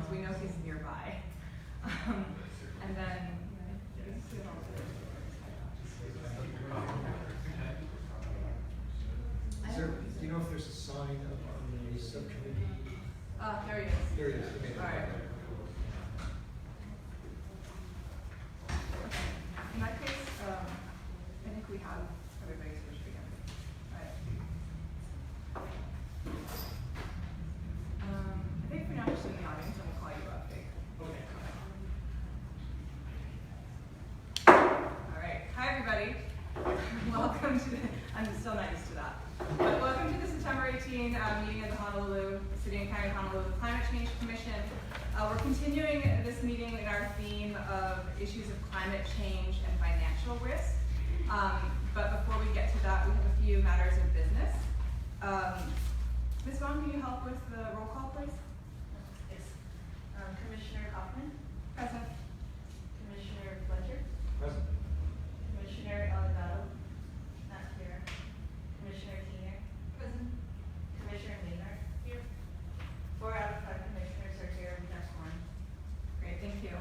because we know he's nearby. And then, do you know if there's a sign up on the subcommittee? there he is. There he is. Okay. All right. In that case, I think we have everybody's wish again. All right. I think for now, just in the audience, and we'll call you up, Jake. Okay. All right. Hi, everybody. Welcome to the, I'm still not used to that. But welcome to the September 18 meeting of the Honolulu City and County of Honolulu Climate Change Commission. We're continuing this meeting in our theme of issues of climate change and financial risk. But before we get to that, we have a few matters of business. Ms. Vaughn, can you help with the roll call, please? Yes. Commissioner Hoffman, Present. Commissioner Fletcher, Present. Commissioner Elgato, not here. Commissioner Keener, Present. Commissioner Maynard, here. 4 out of 5 commissioners are here. We have one. Great, thank you.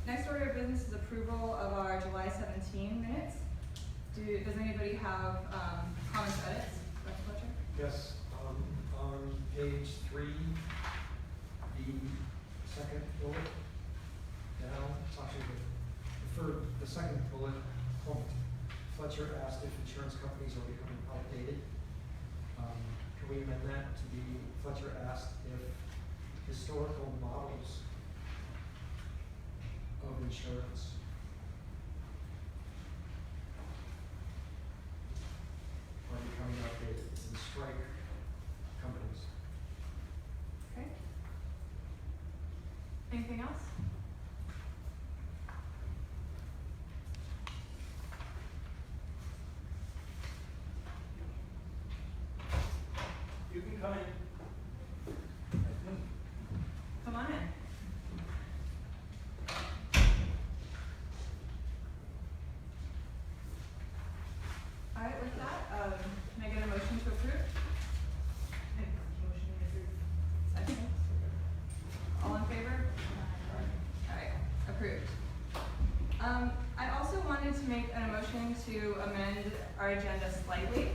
Next order of business is approval of our July 17 minutes. Does anybody have comments or edits? Dr. Fletcher? Yes, on page 3, the second bullet down, actually the second bullet point, Fletcher asked if insurance companies are becoming outdated. Can we amend that to be, Fletcher asked if historical models of insurance are becoming outdated and strike companies. Okay. Anything else? You can come in. Come on in. All right, with that, can I get a motion to approve? Motion approved. Second. All in favor? All right, approved. I also wanted to make a motion to amend our agenda slightly.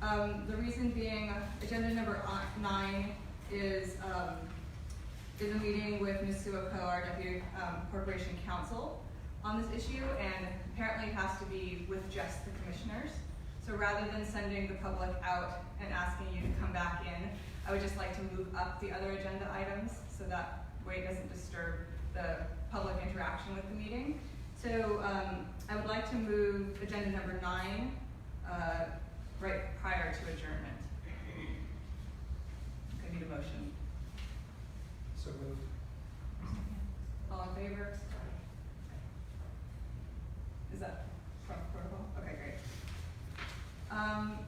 The reason being, agenda number 9 is a meeting with Ms. Suoko, our Deputy Corporation Counsel, on this issue, and apparently it has to be with just the commissioners. So rather than sending the public out and asking you to come back in, I would just like to move up the other agenda items so that way it doesn't disturb the public interaction with the meeting. So I would like to move agenda number 9 right prior to adjournment. I need a motion. So moved. All in favor? Is that from protocol? Okay, great.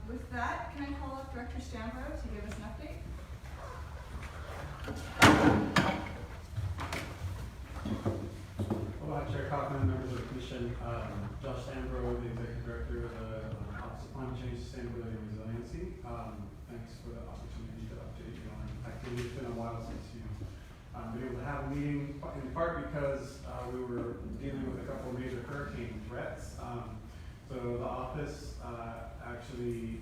With that, can I call up Director Stambro to give us an update? Hello, Chair Kaufman, members of the Commission. Josh Stambro, the Executive Director of the Office of Climate Change, Sustainability, and Resiliency. Thanks for the opportunity to update you on activity. It's been a while since you've been able to have a meeting, in part because we were dealing with a couple of major hurricane threats. So the office actually,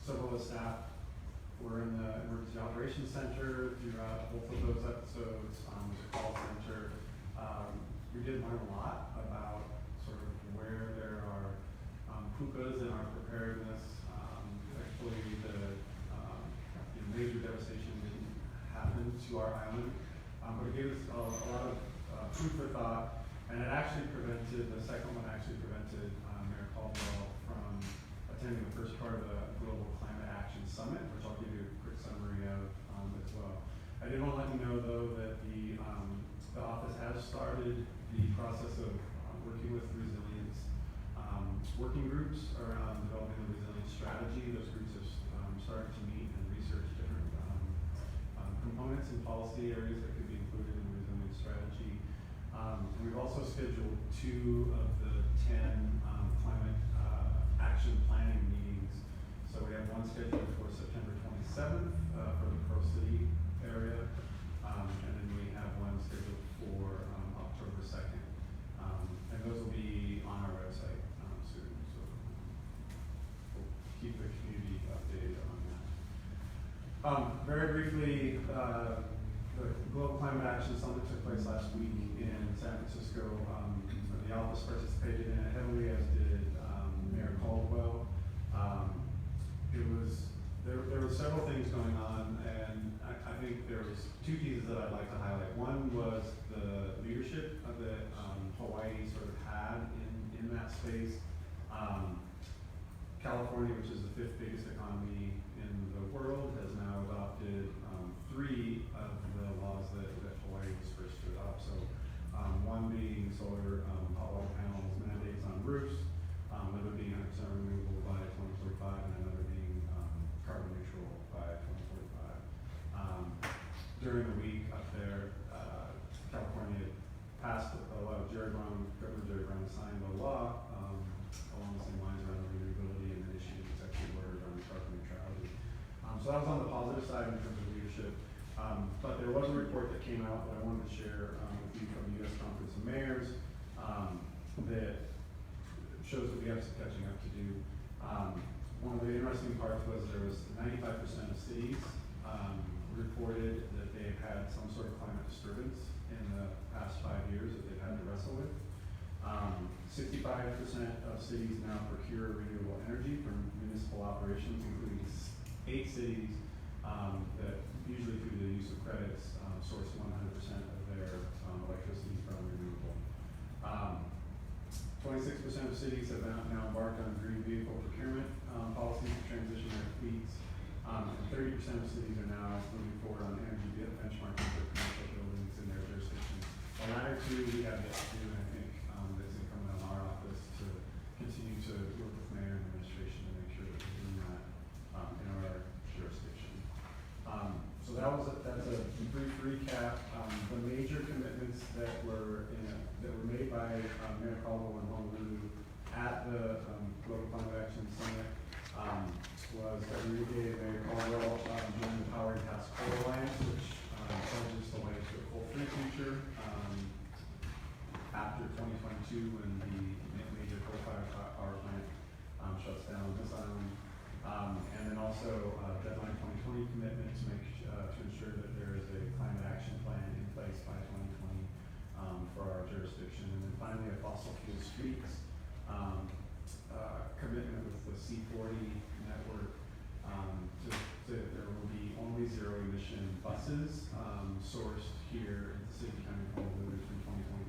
several of the staff were in the Emergency Operations Center throughout both of those episodes. There's a call center. We did learn a lot about sort of where there are pukas in our preparedness. Actually, the major devastation didn't happen to our island, but it gave us a lot of food for thought, and it actually prevented, the second one actually prevented Mayor Caldwell from attending the first part of the Global Climate Action Summit, which I'll give you a quick summary of as well. I did want to let you know, though, that the office has started the process of working with resilience working groups around developing a resilience strategy. Those groups have started to meet and research different components and policy areas that could be included in the resilience strategy. We've also scheduled 2 of the 10 climate action planning meetings. So we have one scheduled for September 27th for the Pearl City area, and then Very briefly, the Global Climate Action Summit took place last week in San Francisco. The office participated in it heavily, as did Mayor Caldwell. There were several things going on, and I think there was two pieces that I'd like to highlight. One was the leadership that Hawaii sort of had in that space. California, which is the 5th biggest economy in the world, has now adopted 3 of the laws that Hawaii was first to adopt. So one being solar hot water panels mandates on roofs, another being 100% renewable by 2045, and another being carbon neutral by 2045. During the week up there, California passed a law. Governor Jerry Brown signed a law along the same lines around renewability, and then issued an executive order on carbon neutrality. So that was on the positive side in terms of leadership. But there was a report that came out that I wanted to share with you from the U.S. Conference of Mayors that shows that we have some catching up to do. One of the interesting parts was there was 95% of cities reported that they've had some sort of climate disturbance in the past 5 years that they've had to wrestle with. 65% of cities now procure renewable energy from municipal operations, including 8 cities that usually through the use of credits source 100% of their electricity from renewable. 26% of cities have now embarked on green vehicle procurement policies to transition their fleets, and 30% of cities are now moving forward on energy benchmarking for commercial buildings in their jurisdictions. The latter two we have yet to do, and I think it's incumbent on our office to continue to work with mayor and administration to make sure that we're doing that in our jurisdiction. So that's a brief recap. The major commitments that were made by Mayor Caldwell in Honolulu at the Global Climate Action Summit was that we gave Mayor Caldwell join the Powering Task Force Alliance, which pledges the way to a coal-free future after 2022 when the major coal-fired power plant shuts down this island. And then also deadline 2020 commitment to ensure that there is a climate action plan in place by 2020 for our jurisdiction. And then finally, a fossil fuel streets commitment with the C40 network. There will be only zero emission buses sourced here in the city county of Honolulu from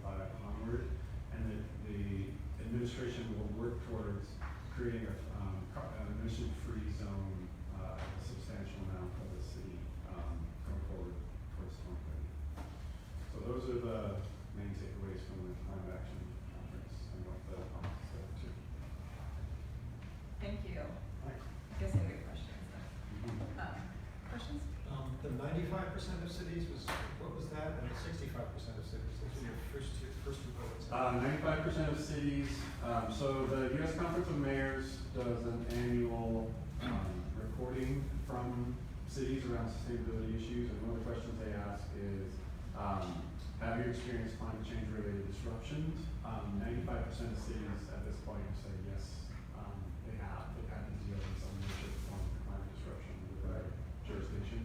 2025 onward, and that the administration will work towards creating an emission-free zone, a substantial amount of the city going forward towards 2030. So those are the main takeaways from the Climate Action Conference and what the office said too. Thank you. Thanks. I guess I have a question. Questions? The 95% of cities what was that? And the 65% of cities, those are your first two bullets. 95% of cities, so the U.S. Conference of Mayors does an annual reporting from cities around sustainability issues, and one of the questions they ask is, have you experienced climate change related disruptions? 95% of cities at this point say yes, they have. They've had to deal with some major form of climate disruption with their jurisdiction.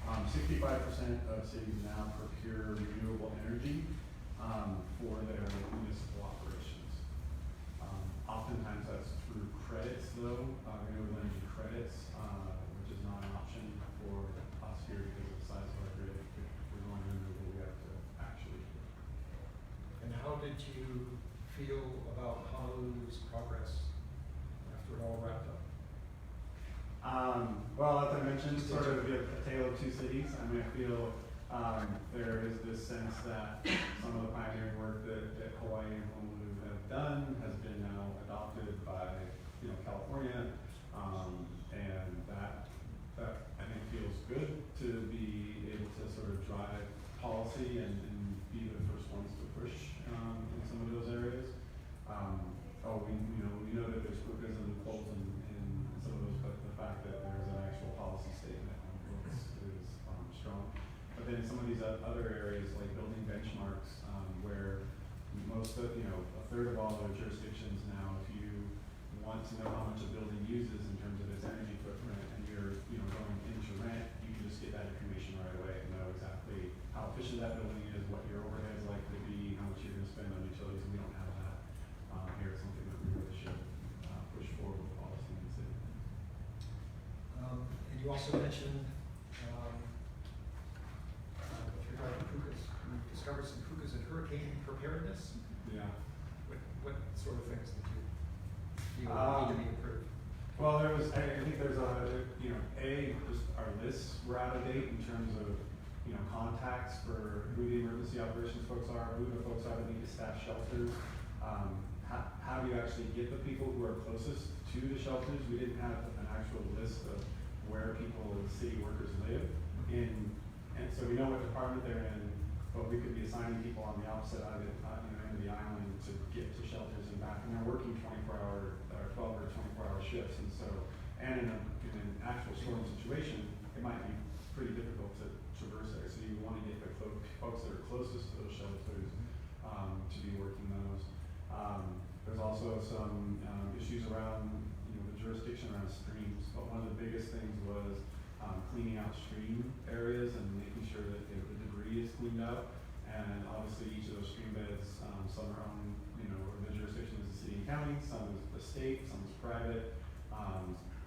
65% of cities now procure renewable energy for their municipal operations. Oftentimes that's through credits though, renewable energy credits, which is not an option for us here because of the size of our grid. If we're going renewable, we have to actually. And how did you feel about Honolulu's progress after it all wrapped up? Well, as I mentioned, sort of a tale of two cities. I mean, I feel there is this sense that some of the pioneering work that Hawaii and Honolulu have done has been now adopted by California, and that I think feels good to be able to sort of drive policy and be the first ones to push in some of those areas. We know that there's quickers and loopholes in some of those, but the fact that there's an actual policy statement on the books is strong. But then some of these other areas, like building benchmarks, where most of, a third of all the jurisdictions now, if you want to know how much a building uses in terms of its energy footprint, and you're going into rent, you And you also mentioned, with regard to pukas, you discovered some pukas in hurricane preparedness. Yeah. What sort of things did you feel need to be improved? Well, I think there's just our lists were out of date in terms of, contacts for who the emergency operations folks are, who the folks are that need to staff shelters. How do you actually get the people who are closest to the shelters? We didn't have an actual list of where city workers live in, and so we know what department they're in, but we could be assigning people on the opposite end of the island to get to shelters and back, and they're working 24-hour or 12 or 24-hour shifts, and so, and in an actual storm situation, it might be pretty difficult to traverse there, so you want to get the folks that are closest to those shelters to be working those. There's also some issues around the jurisdiction around streams, but one of the biggest things was cleaning out stream areas and making sure that the debris is cleaned out. And obviously each of those stream beds, some are owned, the jurisdiction is the city and county, some is the state, some is private.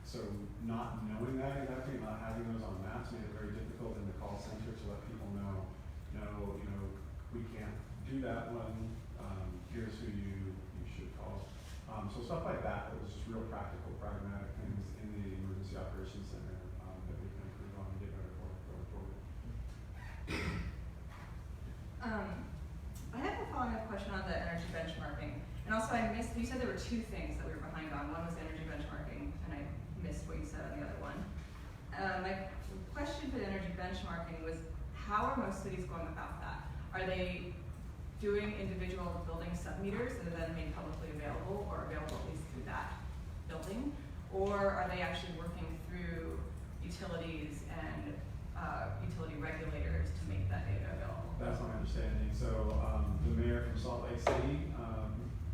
So not knowing that exactly, not having those on maps made it very difficult in the call center to let people know, no, we can't do that one, here's who you should call. So stuff like that was just real practical, pragmatic things in the emergency operations center that we can improve on and get better for going forward. I have a follow-up question on the energy benchmarking. And also I missed, you said there were two things that we were behind on. One was energy benchmarking, and I missed what you said on the other one. My question for the energy benchmarking was, how are most cities going about that? Are they doing individual building sub-meters that are then made publicly available, or available at least through that building? Or are they actually working through utilities and utility regulators to make that data available? That's my understanding. So the mayor from Salt Lake City,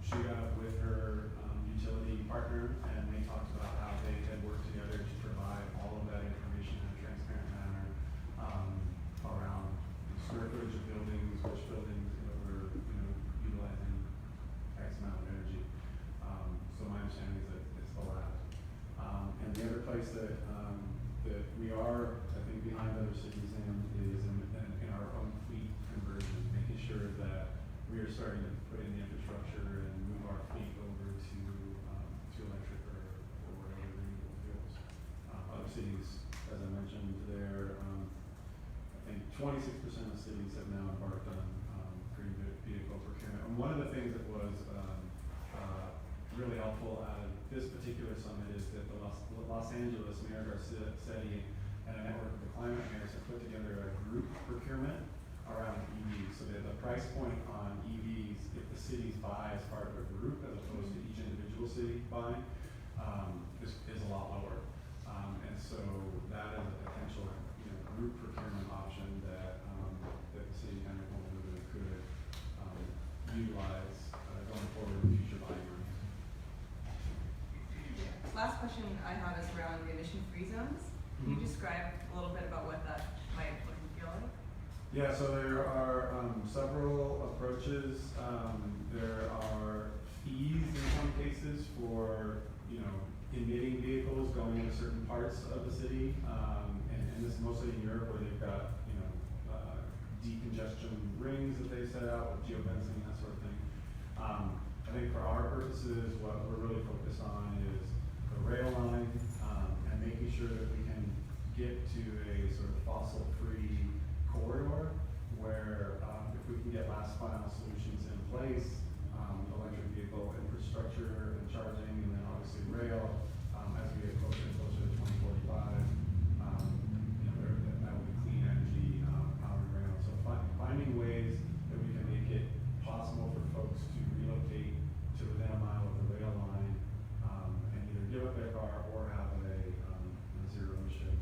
she got up with her utility partner, and they talked about how they had worked together to provide all of that information in a transparent manner around the square footage of buildings, which buildings were utilizing X amount of energy. So my understanding is that it's the lab. And the other place that we are, I think, behind other cities is in our own fleet conversion, making sure that we are starting to put in the infrastructure and move our fleet over to electric or whatever renewable fuels. Other cities, as I mentioned, I think 26% of cities have now embarked on green vehicle procurement. And one of the things that was really helpful out of this particular summit is that the Los Angeles Mayor Garcetti and a network of the climate mayors have put together a group procurement around EVs, so that the price point on EVs, if the cities buy as part of a group as opposed to each individual city buying, is a lot lower. And so that is a potential group procurement option that the city kind of could utilize going forward in future buying rounds. Last question I have is around the emission-free zones. Can you describe a little bit about what that might look and feel like? Yeah, so there are several approaches. There are fees in some cases for emitting vehicles going into certain parts of the city, and this is mostly in Europe where they've got decongestion rings that they set out with geofencing, that sort of thing. I think for our purposes, what we're really focused on is the rail line and making sure that we can get to a sort of fossil-free corridor where if we can get last mile solutions in place, electric vehicle infrastructure and charging, and then obviously rail as we get closer and closer to 2045, that will be clean energy powered rail. So finding ways that we can make it possible for folks to relocate to within a mile of the rail line and either give up their car or have a zero emission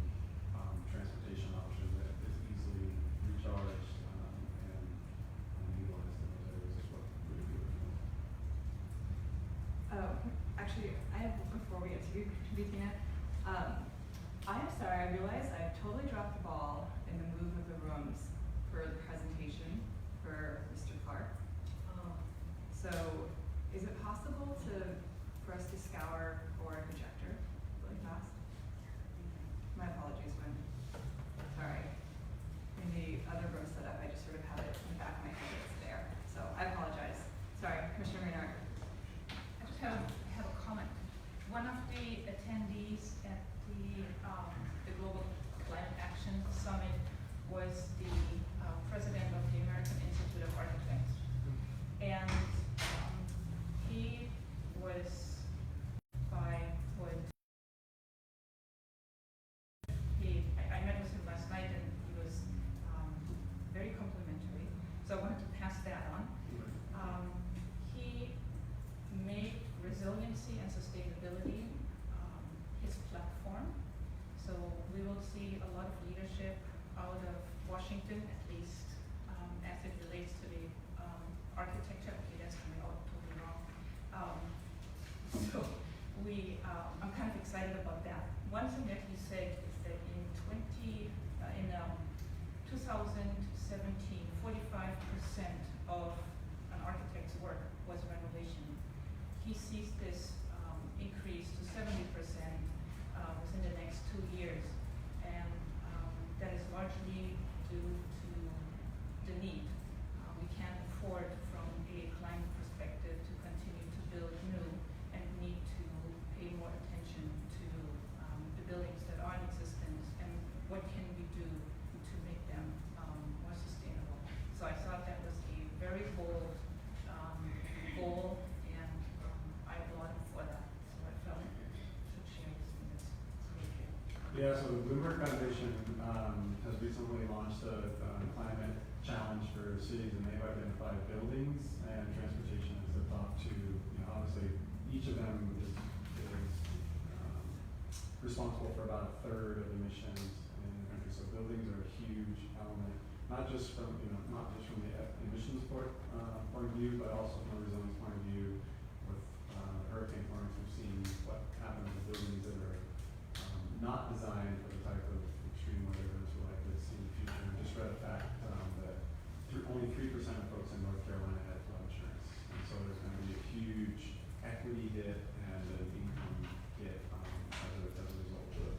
transportation option that is easily recharged and utilized in those areas is what we would do. Actually, I have, before we get to Tina, I'm sorry, I realize I totally dropped the ball in the move of the rooms for the presentation for Mr. Clark. So is it possible for us to scour for a projector really fast? My apologies. Washington, at least as it relates to the architecture. Okay, that's coming out totally wrong. So I'm kind of excited about that. One thing that he said is that in 2017, 45% of an architect's work was renovation. He sees this increase to 70% within the next 2 years, and that is largely due to the need. We can't afford, from a climate perspective, to continue to build new, and need to pay more attention to the buildings that are in existence and what can we do to make them more sustainable. So I thought that was a very bold goal, and I applaud him for that. So I felt I should share this in this meeting. Yeah, so the Bloomberg Foundation has recently launched a climate challenge for cities, and they've identified buildings and transportation as the top two. Obviously, each of them is responsible for about a third of emissions in the country. So buildings are a huge element, not just from the emissions point of view, but also from a resilience point of view. With Hurricane Florence, we've seen what happens with buildings that are not designed for the type of extreme weather events we're likely to see in the future. I just read a fact that only 3% of folks in North Carolina had flood insurance, and so there's going to be a huge equity hit and an income hit as a result of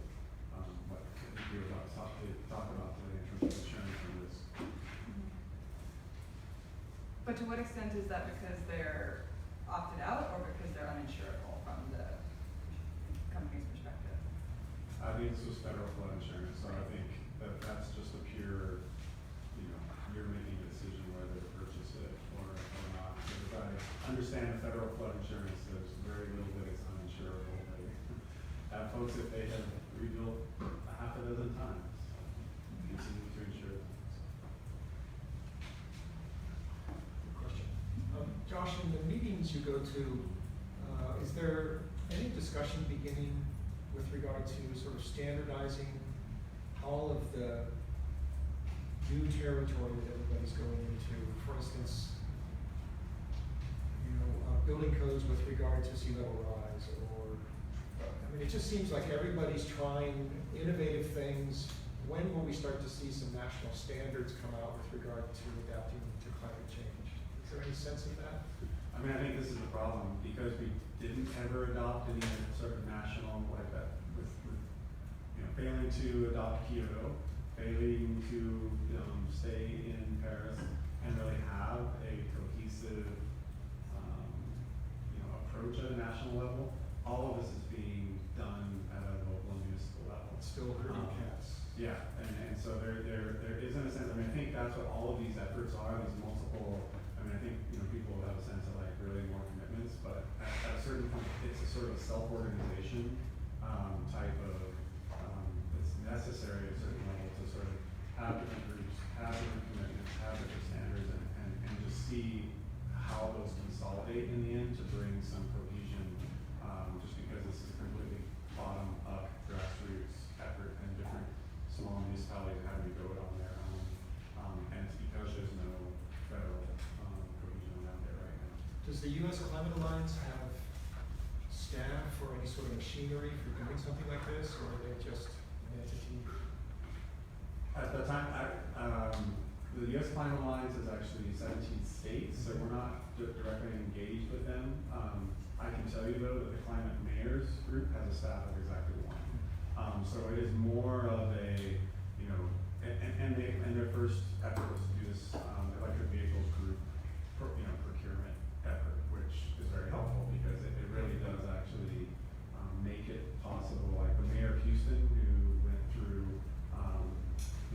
what we were about to talk about today in terms of insurance and risk. But to what extent is that because they're opted out or because they're uninsurable from the company's perspective? I think this was federal flood insurance, so I think that's just a pure, you're making a decision whether to purchase it or not. Because I understand the federal flood insurance, there's very little that is uninsurable. They have folks that they have rebuilt a half a dozen times, continue to insure them. Good question. Josh, in the meetings you go to, is there any discussion beginning with regard to sort of standardizing all of the new territory that everybody's going into? For instance, building codes with regard to sea level rise, or it just seems like everybody's trying innovative things. When will we start to see some national standards come out with regard to adapting to climate change? Is there any sense of that? I think this is the problem, because we didn't ever adopt any sort of national like that, with failing to adopt Kyoto, failing to stay in Paris, and really have a cohesive approach at a national level. All of this is being done at a local and municipal level. It's still herding cats. Yeah, and so there is, in a sense, I think that's what all of these efforts are, these multiple, I think, people have a sense of really more commitments, but at a certain point, it's a sort of self-organization type of, it's necessary at a certain level to sort of have different groups, have different commitments, have different standards, and just see how those consolidate in the end to bring some cohesion, just because this is completely bottom-up grassroots effort, and different small municipalities are having to go it on their own, and it's because there's no federal cohesion around there right now. Does the U.S. Climate Alliance have staff or any sort of machinery for doing something like this, or are they just an entity? At the time, the U.S. Climate Alliance is actually 17 states, so we're not directly engaged with them. I can tell you though that the Climate Mayors Group has a staff of exactly one. So it is more of a, and their first effort was to do this electric vehicles group, procurement effort, which is very helpful because it really does actually make it possible. Like the mayor of Houston, who went through,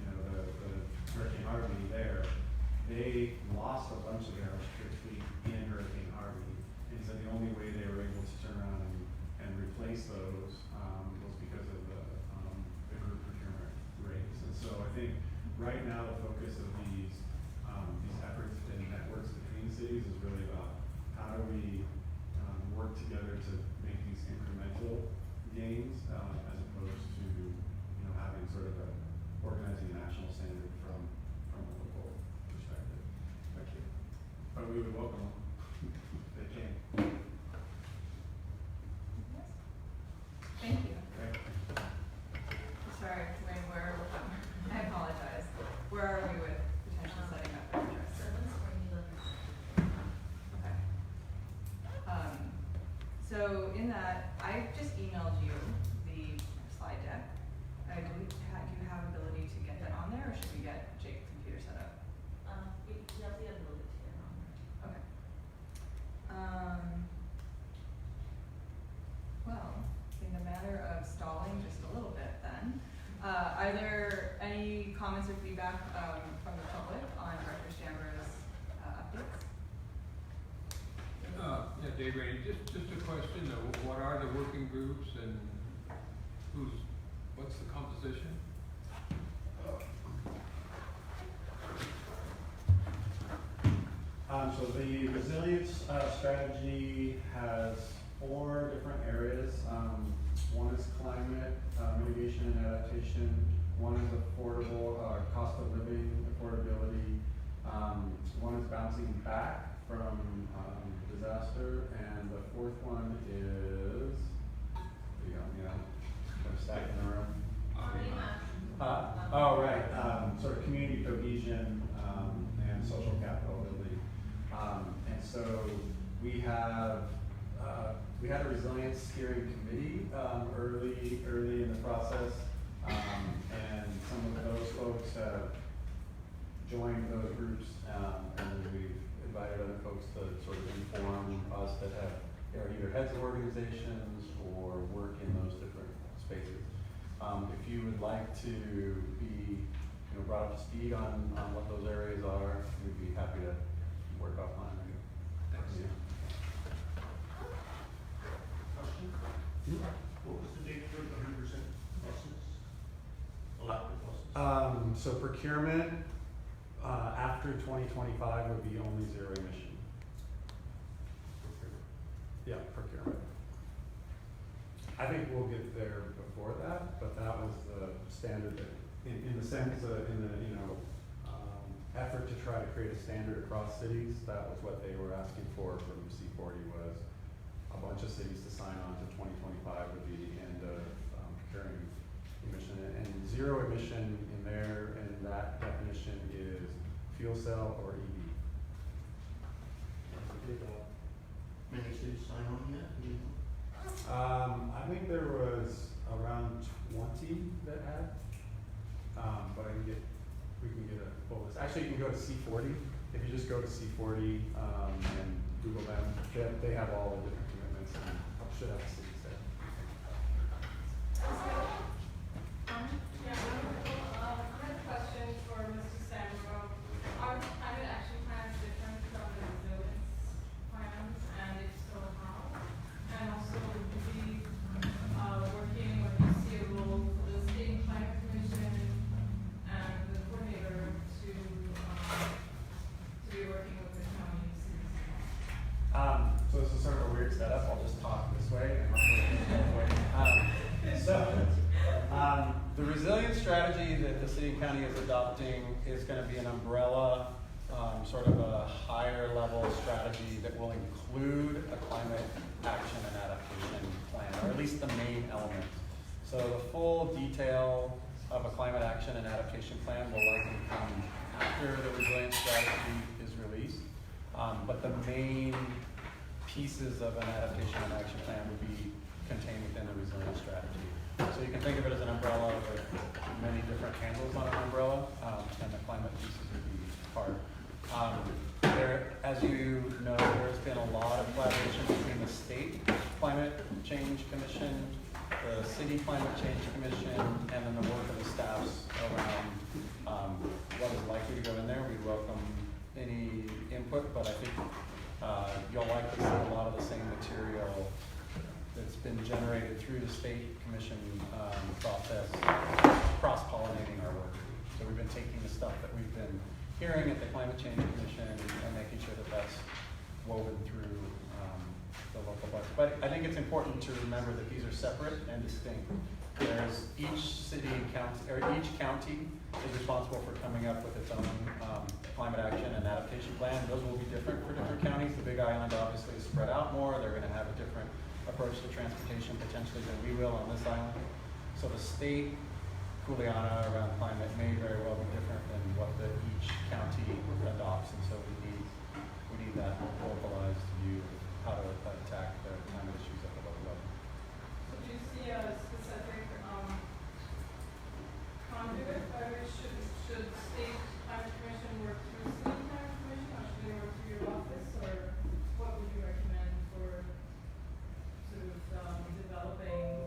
the Hurricane Harvey there, they lost a bunch of their electric fleet in Hurricane Harvey. And he said the only way they were able to turn around and replace those was because of the group procurement rates. And so I think right now the focus of these efforts and networks between cities is really about how do we work together to make these incremental gains as opposed to having sort of organizing a national standard from Are there any comments or feedback from the public on Arthur Stambro's updates? Yeah, Dave Rainey, just a question, what are the working groups and what's the composition? So the resilience strategy has 4 different areas. One is climate mitigation and adaptation. One is affordable cost of living affordability. One is bouncing back from disaster, and the 4th one is, I'm stacking the room. Oh, right, sort of community cohesion and social capital building. And so we had a resilience steering committee early in the process, and some of those folks have joined those groups, and we've invited other folks to sort of inform us that are either heads of organizations or work in those different spaces. If you would like to be brought up to speed on what those areas are, we'd be happy to work offline. Thanks. Yeah. Question? What was the date for the 100% buses? Electric buses? So procurement after 2025 would be only 0 emission. Yeah, procurement. I think we'll get there before that, but that was the standard that, in the sense of, effort to try to create a standard across cities. That was what they were asking for from C40, was a bunch of cities to sign on to 2025 would be the end of procuring emission. And 0 emission in that definition is fuel cell or EV. Did many cities sign on yet? Do you know? I think there was around 20 that had, but we can get a full list. Actually, you can go to C40. If you just go to C40 and Google them, they have all the different commitments, and I should have cities there. Yeah, I had a question for Mr. Sambro. Are climate action plans different from the resilience plans, and if so, how? And also, would you be working when you see a role for the state climate commission and the coordinator to be working with the county cities? So this is sort of a weird setup. I'll just talk this way and hopefully that way. The resilience strategy that the city and county is adopting is going to be an umbrella, sort of a higher level strategy that will include a climate action and adaptation plan, or at least the main elements. So the full detail of a climate action and adaptation plan will likely come after the resilience strategy is released. But the main pieces of an adaptation and action plan would be contained within the resilience strategy. So you can think of it as an umbrella with many different handles on an umbrella, and the climate pieces would be part. As you know, there's been a lot of collaboration between the state climate change commission, the city climate change commission, and then the work of the staffs around what is likely to go in there. We welcome any input, but I think you'll likely see a lot of the same material that's been generated through the state commission process, cross-pollinating our work. So we've been taking the stuff that we've been hearing at the Climate Change Commission and making sure that that's woven through the local budget. But I think it's important to remember that these are separate and distinct. There's each city and county, or each county is responsible for coming up with its own climate action and adaptation plan. Those will be different for different counties. The Big Island obviously is spread out more. They're going to have a different approach to transportation potentially than we will on this island. So the state Juliana around climate may very well be different than what each county adopts, and so we need that localized view of how to attack the climate issues at the local level. So do you see a specific conduit by which should state climate commission work through city climate commission, or should they work through your office, or what would you recommend for sort of developing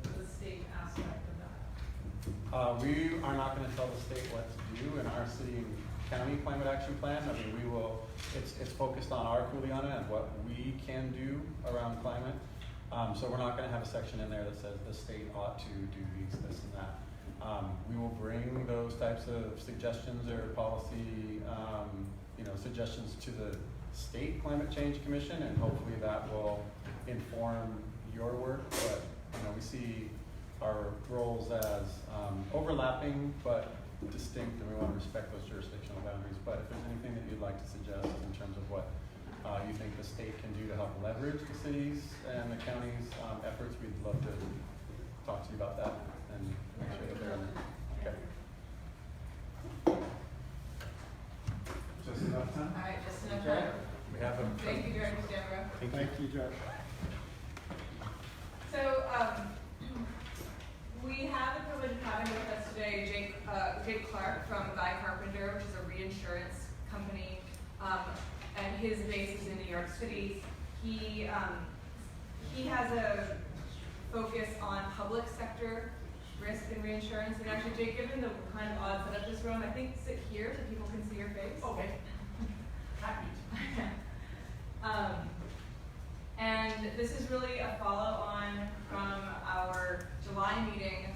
the state aspect of that? We are not gonna tell the state what to do in our city and county climate action plan. I mean, we will, it's focused on our Kuleana and what we can do around climate. So we're not gonna have a section in there that says the state ought to do these, this and that. We will bring those types of suggestions or policy, suggestions to the State Climate Change Commission, and hopefully that will inform your work. But, we see our roles as overlapping but distinct, and we want to respect those jurisdictional boundaries. But if there's anything that you'd like to suggest in terms of what you think the state can do to help leverage the cities and the counties' efforts, we'd love to talk to you about that and make sure that they're okay. Just enough time? All right, just enough Okay. time. We have a. Thank you, Director Sambro. Thank you, Judge. So, we have the privilege of having with us today Jake Clark from Guy Carpenter, which is a reinsurance company, and his base is in New York City. He has a focus on public sector risk and reinsurance. And actually, Jake, given the kind of odd setup of this room, I think sit here so people can see your face. Okay. Happy. And this is really a follow-on from our July meeting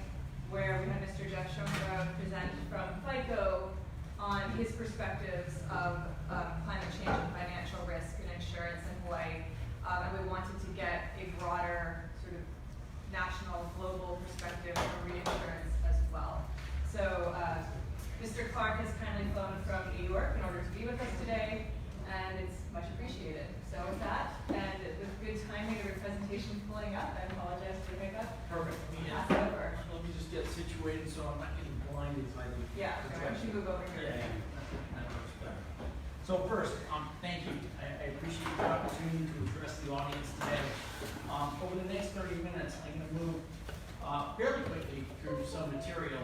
where we had Mr. Jeff Schoenberg present from FICO on his perspectives of climate change and financial risk and insurance in Hawaii. And we wanted to get a broader sort of national, global perspective for reinsurance as well. So Mr. Clark has kindly flown from New York in order to be with us today, and it's much appreciated. So with that, and with good timing of your presentation pulling up, I apologize for the hiccup. Perfect. Pass it over. Let me just get situated so I'm not getting blinded by the. Yeah, so why don't you move over here? Yeah, that works better. So first, thank you. I appreciate the opportunity to address the audience today. Over the next 30 minutes, I'm going to move fairly quickly through some material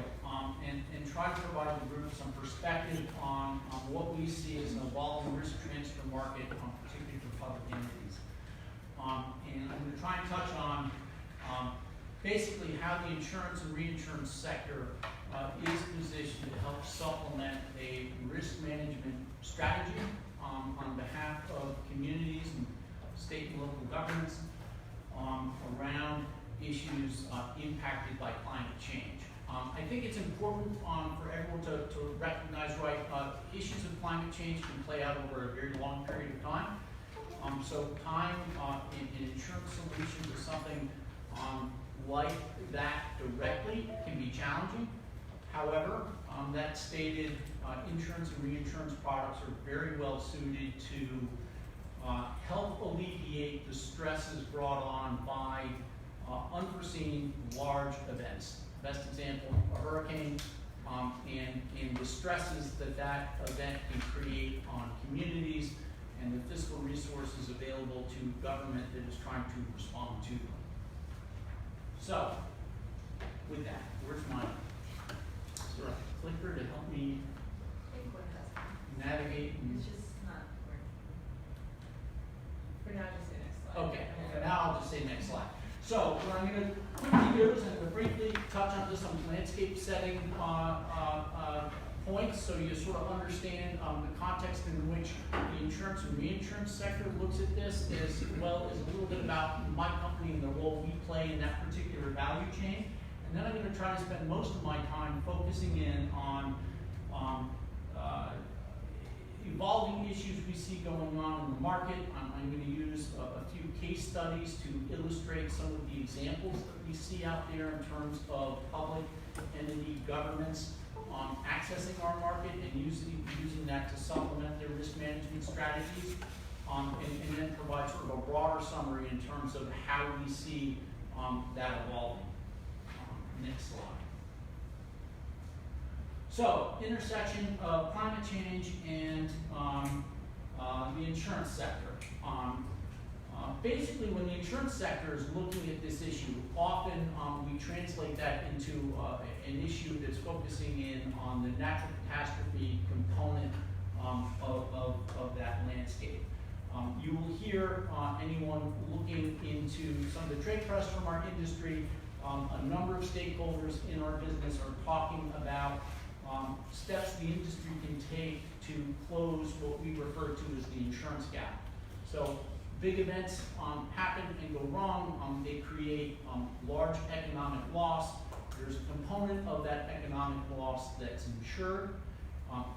and try to provide the group some perspective on what we see as an evolving risk transfer market, particularly for public entities. And I'm going to try and touch on basically how the insurance and reinsurance sector is positioned to help supplement a risk management strategy on behalf of communities and state and local governments around issues impacted by climate change. I think it's important for everyone to recognize, issues of climate change can play out over a very long period of time. So time in insurance solutions is something like that directly can be challenging. However, that stated, insurance and reinsurance products are very well suited to help alleviate the stresses brought on by unforeseen large events. Best example, a hurricane, and the stresses that event can create on communities and the fiscal resources available to government that is trying to respond to them. So, with that, where's my clicker to help me navigate? It's just not working. For now, just say next slide. Okay, now I'll just say next slide. So what I'm going to quickly do is I'm going to briefly touch on just some landscape setting points so you sort of understand the context in which the insurance and reinsurance sector looks at this, as well as a little bit about my company and the role we play in that particular value chain. And then I'm going to try to spend most of my time focusing in on evolving issues we see going on in the market. I'm going to use a few case studies to illustrate some of the examples that we see out there in terms of public entity governments accessing our market and using that to supplement their risk management strategies, and then provide sort of a broader summary in terms of how we see that evolving. Next slide. So, intersection of climate change and the insurance sector. Basically, when the insurance sector is looking at this issue, often we translate that into an issue that's focusing in on the natural catastrophe component of that landscape. You will hear anyone looking into some of the trade press from our industry a number of stakeholders in our business are talking about steps the industry can take to close what we refer to as the insurance gap. So big events happen and go wrong. They create large economic loss. There's a component of that economic loss that's insured.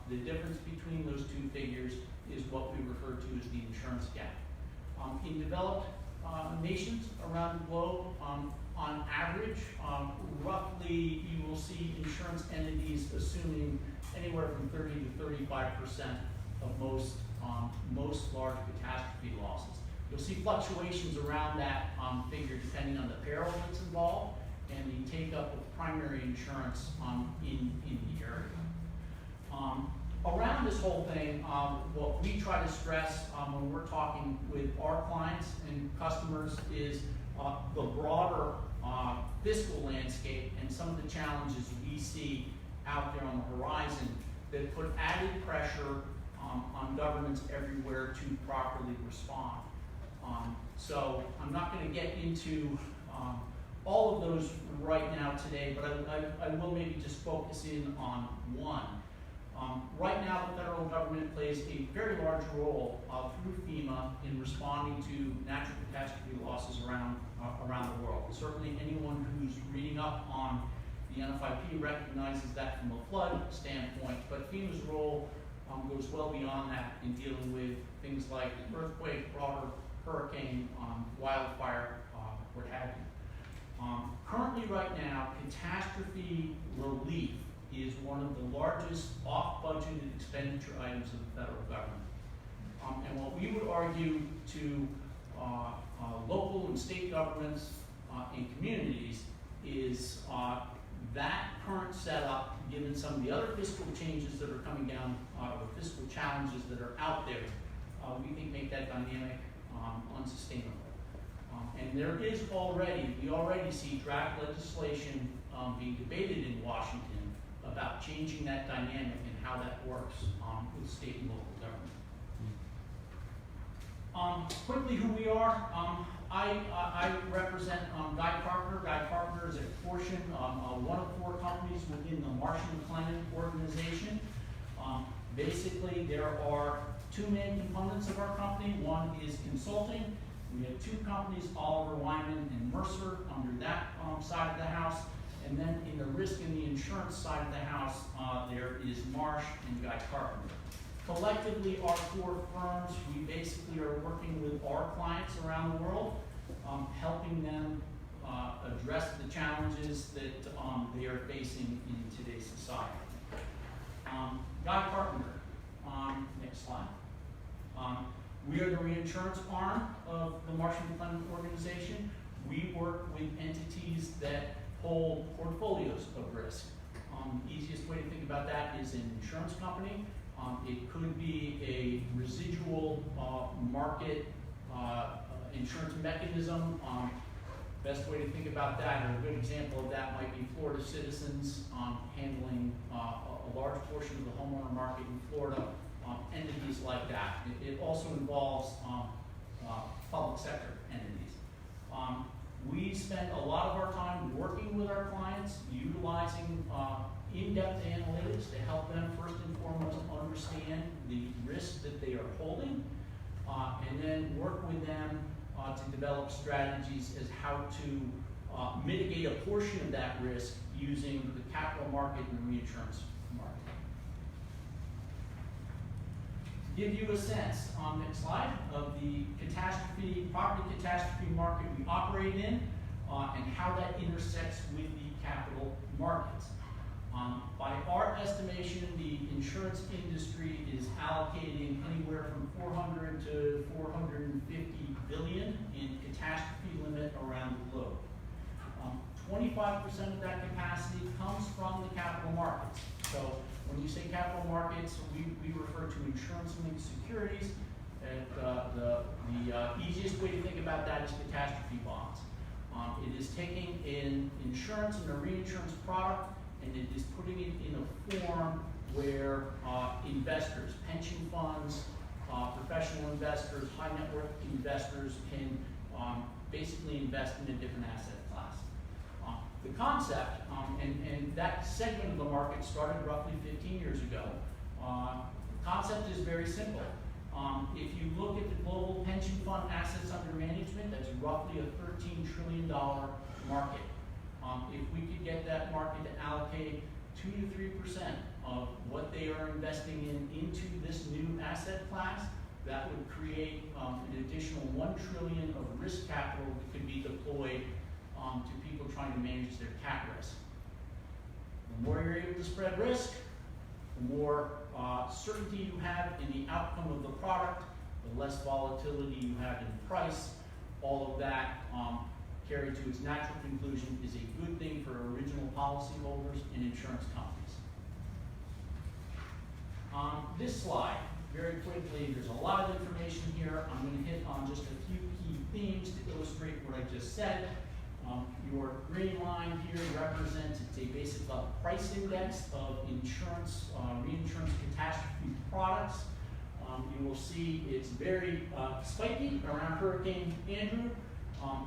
The difference between those two figures is what we refer to as the insurance gap. In developed nations around the globe, on average, roughly you will see insurance entities assuming anywhere from 30 to 35% of most large catastrophe losses. You'll see fluctuations around that figure depending on the peril that's involved and the take-up of primary insurance in the area. Around this whole thing, what we try to stress when we're talking with our clients and customers is the broader fiscal landscape and some of the challenges we see out there on the horizon that put added pressure on governments everywhere to properly respond. So I'm not going to get into all of those right now today, but I will maybe just focus in on one. Right now, the federal government plays a very large role through FEMA in responding to natural catastrophe losses around the world. Certainly anyone who's reading up on the NFIP recognizes that from a flood standpoint, but FEMA's role goes well beyond that in dealing with things like earthquake, broader hurricane, wildfire, what have you. Currently right now, catastrophe relief is one of the largest off-budgeted expenditure items of the federal government. And what we would argue to local and state governments and communities is that current setup, given some of the other fiscal changes that are coming down, or fiscal challenges that are out there, we think make that dynamic unsustainable. And there is we already see draft legislation being debated in Washington about changing that dynamic and how that works with state and local government. Quickly, who we are. I represent Guy Carpenter. Guy Carpenter is a portion, one of 4 companies within the Marsh & McLennan organization. Basically, there are 2 main components of our company. One is consulting. We have 2 companies, Oliver Wyman and Mercer, under that side of the house. And then in the risk and the insurance side of the house, there is Marsh and Guy Carpenter. Collectively, our 4 firms, we basically are working with our clients around the world, helping them address the challenges that they are facing in today's society. Guy Carpenter, next slide. We are the reinsurance arm of the Marsh & McLennan organization. We work with entities that hold portfolios of risk. The easiest way to think about that is an insurance company. It could be a residual market insurance mechanism. Best way to think about that, and a good example of that might be Florida Citizens handling a large portion of the homeowner market in Florida, entities like that. It also involves public sector entities. We spend a lot of our time working with our clients, utilizing in-depth analytics to help them first and foremost understand the risk that they are holding, and then work with them to develop strategies as how to mitigate a portion of that risk using the capital market and the reinsurance market. To give you a sense, next slide, of the property catastrophe market we operate in, and how that intersects with the capital markets. By our estimation, the insurance industry is allocating anywhere from 400 to 450 billion in catastrophe limit around the globe. 25% of that capacity comes from the capital markets. So when you say capital markets, we refer to insurance-linked securities. And the easiest way to think about that is catastrophe bonds. It is taking in insurance and a reinsurance product, and it is putting it in a form where investors, pension funds, professional investors, high net worth investors can basically invest in a different asset class. The concept, and that segment of the market started roughly 15 years ago. The concept is very simple. If you look at the global pension fund assets under management, that's roughly a $13 trillion market. If we could get that market to allocate 2 to 3% of what they are investing into this new asset class, that would create an additional $1 trillion of risk capital that could be deployed to people trying to manage their cat risk. The more you're able to spread risk, the more certainty you have in the outcome of the product, the less volatility you have in price. All of that carried to its natural conclusion is a good thing for original policyholders and insurance companies. This slide, very quickly, there's a lot of information here. I'm going to hit on just a few key themes to illustrate what I just said. Your green line here represents, it's a basic price index of insurance, reinsurance catastrophe products. You will see it's very spiky around Hurricane Andrew.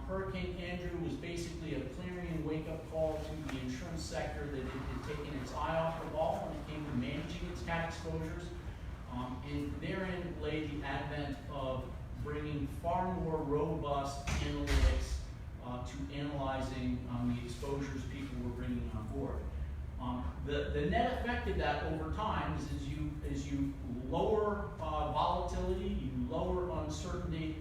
Hurricane Andrew was basically a clarion wake-up call to the insurance sector that it had taken its eye off the ball when it came to managing its cat exposures. And therein lay the advent of bringing far more robust analytics to analyzing the exposures people were bringing on board. The net effect of that over time is as you lower volatility, you lower uncertainty.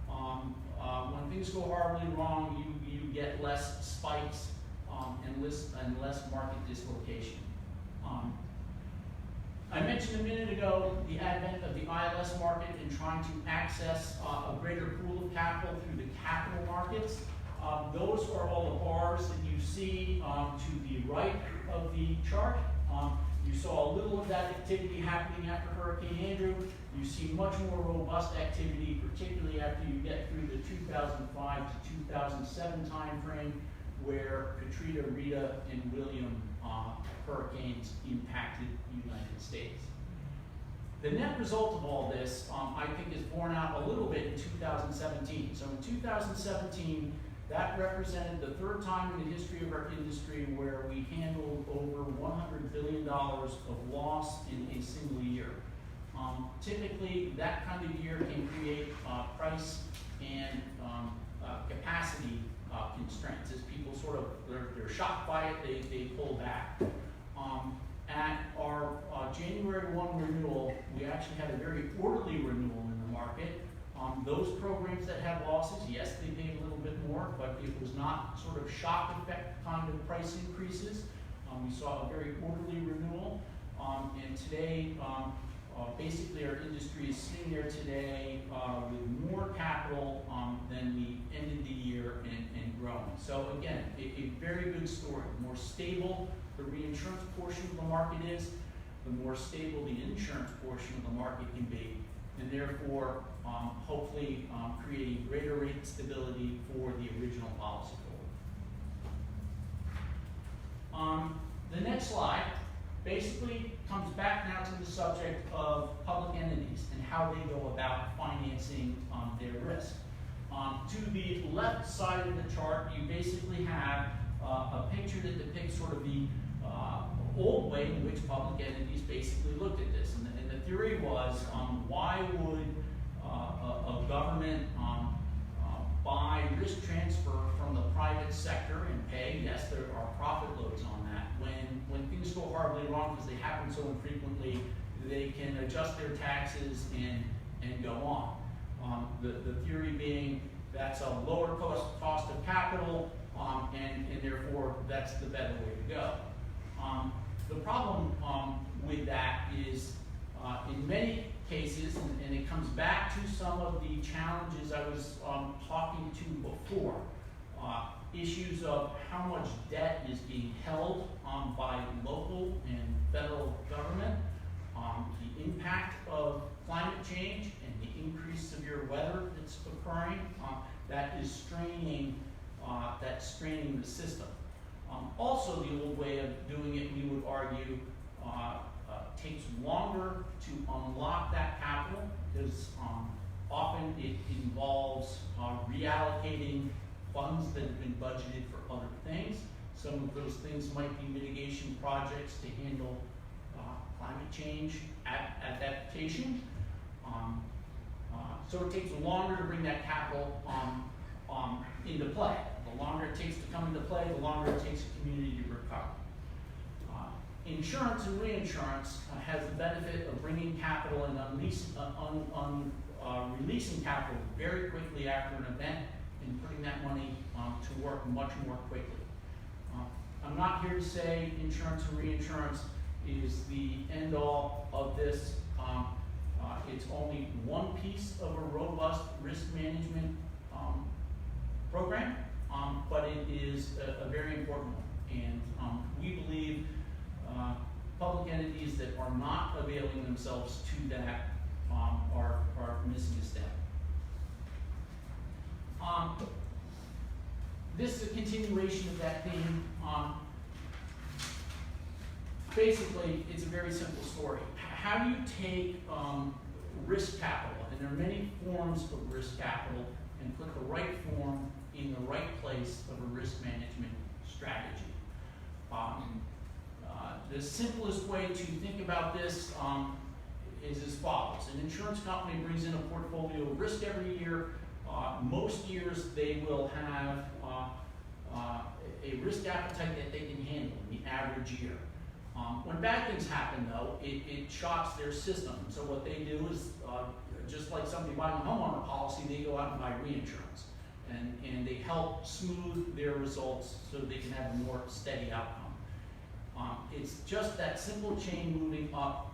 When things go horribly wrong, you get less spikes and less market dislocation. I mentioned a minute ago the advent of the ILS market and trying to access a greater pool of capital through the capital markets. Those are all the bars that you see to the right of the chart. You saw a little of that activity happening after Hurricane Andrew. You see much more robust activity, particularly after you get through the 2005 to 2007 timeframe, where Katrina, Rita, and William hurricanes impacted the United States. The net result of all this, I think, is borne out a little bit in 2017. So in 2017, that represented the third time in the history of our industry where we handled over $100 billion of loss in a single year. Typically, that kind of year can create price and capacity constraints. As people sort of, they're shocked by it, they pull back. At our January 1 renewal, we actually had a very orderly renewal in the market. Those programs that had losses, yes, they paid a little bit more, but it was not sort of shock effect kind of price increases. We saw a very orderly renewal, and today, basically our industry is sitting there today with more capital than we ended the year and growing. So again, a very good story. The more stable the reinsurance portion of the market is, the more stable the insurance portion of the market can be, and therefore hopefully creating greater rate stability for the original policyholder. The next slide basically comes back now to the subject of public entities and how they go about financing their risk. To the left side of the chart, you basically have a picture that depicts sort of the old way in which public entities basically looked at this. And the theory was, why would a government buy risk transfer from the private sector and pay? Yes, there are profit loads on that. When things go horribly wrong, because they happen so infrequently, they can adjust their taxes and go on. The theory being that's a lower cost of capital, and therefore that's the better way to go. The problem with that is, in many cases, and it comes back to some of the challenges I was talking to before, issues of how much debt is being held by local and federal government, the impact of climate change and the increased severe weather that's occurring, that is straining the system. Also, the old way of doing it, we would argue, takes longer to unlock that capital because often it involves reallocating funds that have been budgeted for other things. Some of those things might be mitigation projects to handle climate change adaptation. So it takes longer to bring that capital into play. The longer it takes to come into play, the longer it takes a community to recover. Insurance and reinsurance has the benefit of bringing capital and releasing capital very quickly after an event and putting that money to work much more quickly. I'm not here to say insurance and reinsurance is the end all of this. It's only one piece of a robust risk management program, but it is a very important one. And we believe public entities that are not availing themselves to that are missing a step. This is a continuation of that theme. Basically, it's a very simple story. How do you take risk capital, and there are many forms of risk capital, and put the right form in the right place of a risk management strategy? The simplest way to think about this is as follows. An insurance company brings in a portfolio of risk every year. Most years they will have a risk appetite that they can handle in the average year. When bad things happen though, it shocks their system. So what they do is, just like somebody buying a homeowner policy, they go out and buy reinsurance. And they help smooth their results so they can have a more steady outcome. It's just that simple chain moving up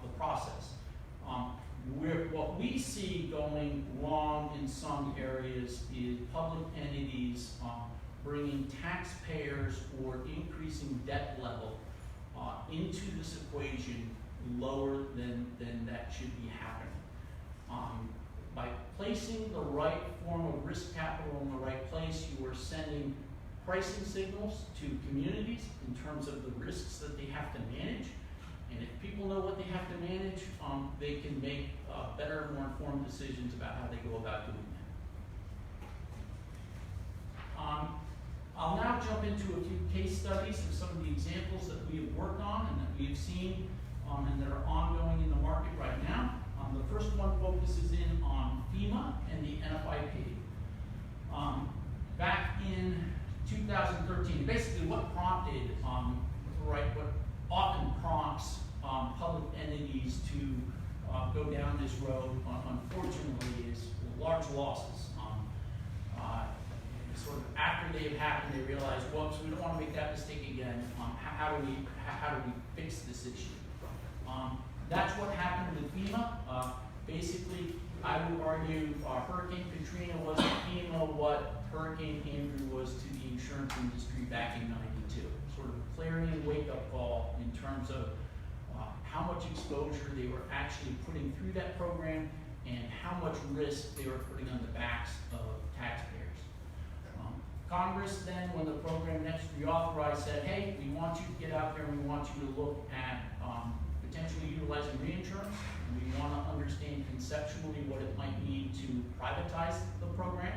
the process. What we see going wrong in some areas is public entities bringing taxpayers or increasing debt level into this equation lower than that should be happening. By placing the right form of risk capital in the right place, you are sending pricing signals to communities in terms of the risks that they have to manage. And if people know what they have to manage, they can make better, more informed decisions about how they go about doing that. I'll now jump into a few case studies of some of the examples that we have worked on and that we have seen and that are ongoing in the market right now. The first one focuses in on FEMA and the NFIP. Back in 2013, basically what prompted, what often prompts public entities to go down this road, unfortunately, is large losses. Sort of after they have happened, they realize, whoops, we don't want to make that mistake again. How do we fix this issue? That's what happened with FEMA. Basically, I would argue Hurricane Katrina was to FEMA what Hurricane Andrew was to the insurance industry back in '92. Sort of a clarion wake-up call in terms of how much exposure they were actually putting through that program and how much risk they were putting on the backs of taxpayers. Congress then, when the program next reauthorized, said, hey, we want you to get out there and we want you to look at potentially utilizing reinsurance. And we want to understand conceptually what it might mean to privatize the program.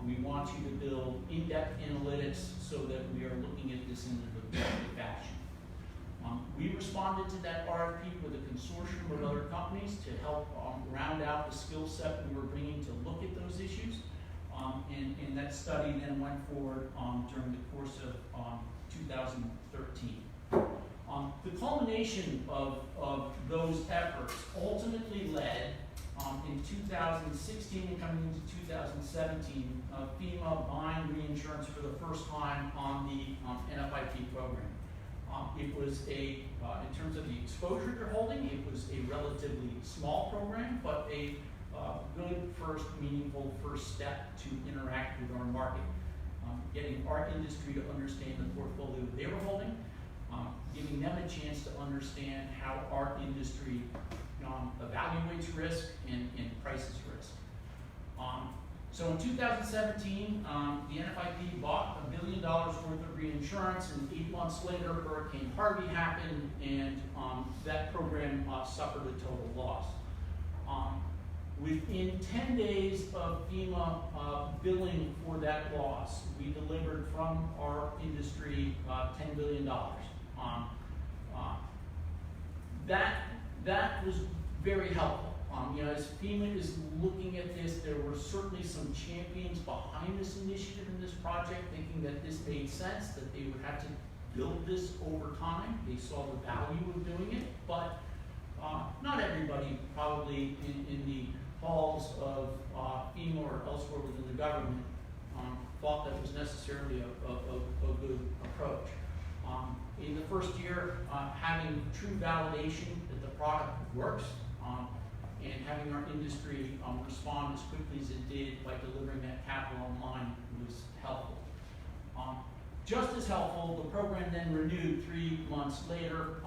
We want you to build in-depth analytics so that we are looking at this in an objective fashion. We responded to that RFP with a consortium of other companies to help round out the skill set we were bringing to look at those issues. And that study then went forward during the course of 2013. The culmination of those efforts ultimately led in 2016 and coming into 2017, FEMA buying reinsurance for the first time on the NFIP program. It was in terms of the exposure they're holding, it was a relatively small program, but a good meaningful first step to interact with our market. Getting our industry to understand the portfolio they were holding, giving them a chance to understand how our industry evaluates risk and prices risk. So in 2017, the NFIP bought $1 billion worth of reinsurance, and 8 months later, Hurricane Harvey happened, and that program suffered a total loss. Within 10 days of FEMA billing for that loss, we delivered from our industry $10 billion. That was very helpful. As FEMA is looking at this, there were certainly some champions behind this initiative and this project, thinking that this made sense, that they would have to build this over time. They saw the value of doing it, but not everybody probably in the halls of FEMA or elsewhere within the government thought that was necessarily a good approach. In the first year, having true validation that the product works, and having our industry respond as quickly as it did by delivering that capital online was helpful. Just as helpful, the program then renewed 3 months later.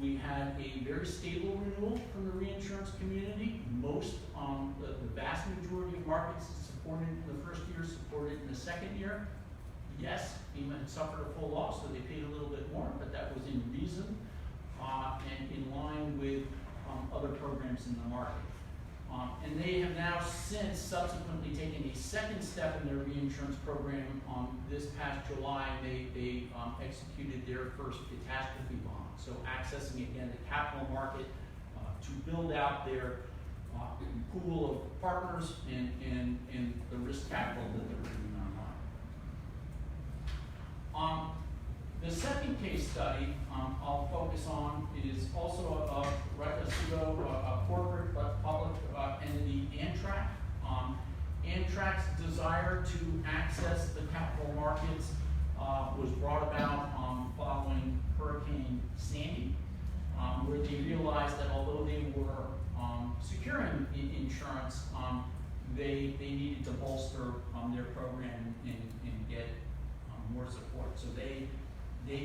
We had a very stable renewal from the reinsurance community. Most, the vast majority of markets supported in the first year, supported in the second year. Yes, FEMA had suffered a full loss, so they paid a little bit more, but that was in reason and in line with other programs in the market. And they have now since subsequently taken a second step in their reinsurance program. This past July, they executed their first catastrophe bond. So accessing again the capital market to build out their pool of partners and the risk capital that they're bringing online. The second case study I'll focus on is also a corporate but public entity, Amtrak. Amtrak's desire to access the capital markets was brought about following Hurricane Sandy, where they realized that although they were securing insurance, they needed to bolster their program and get more support. So they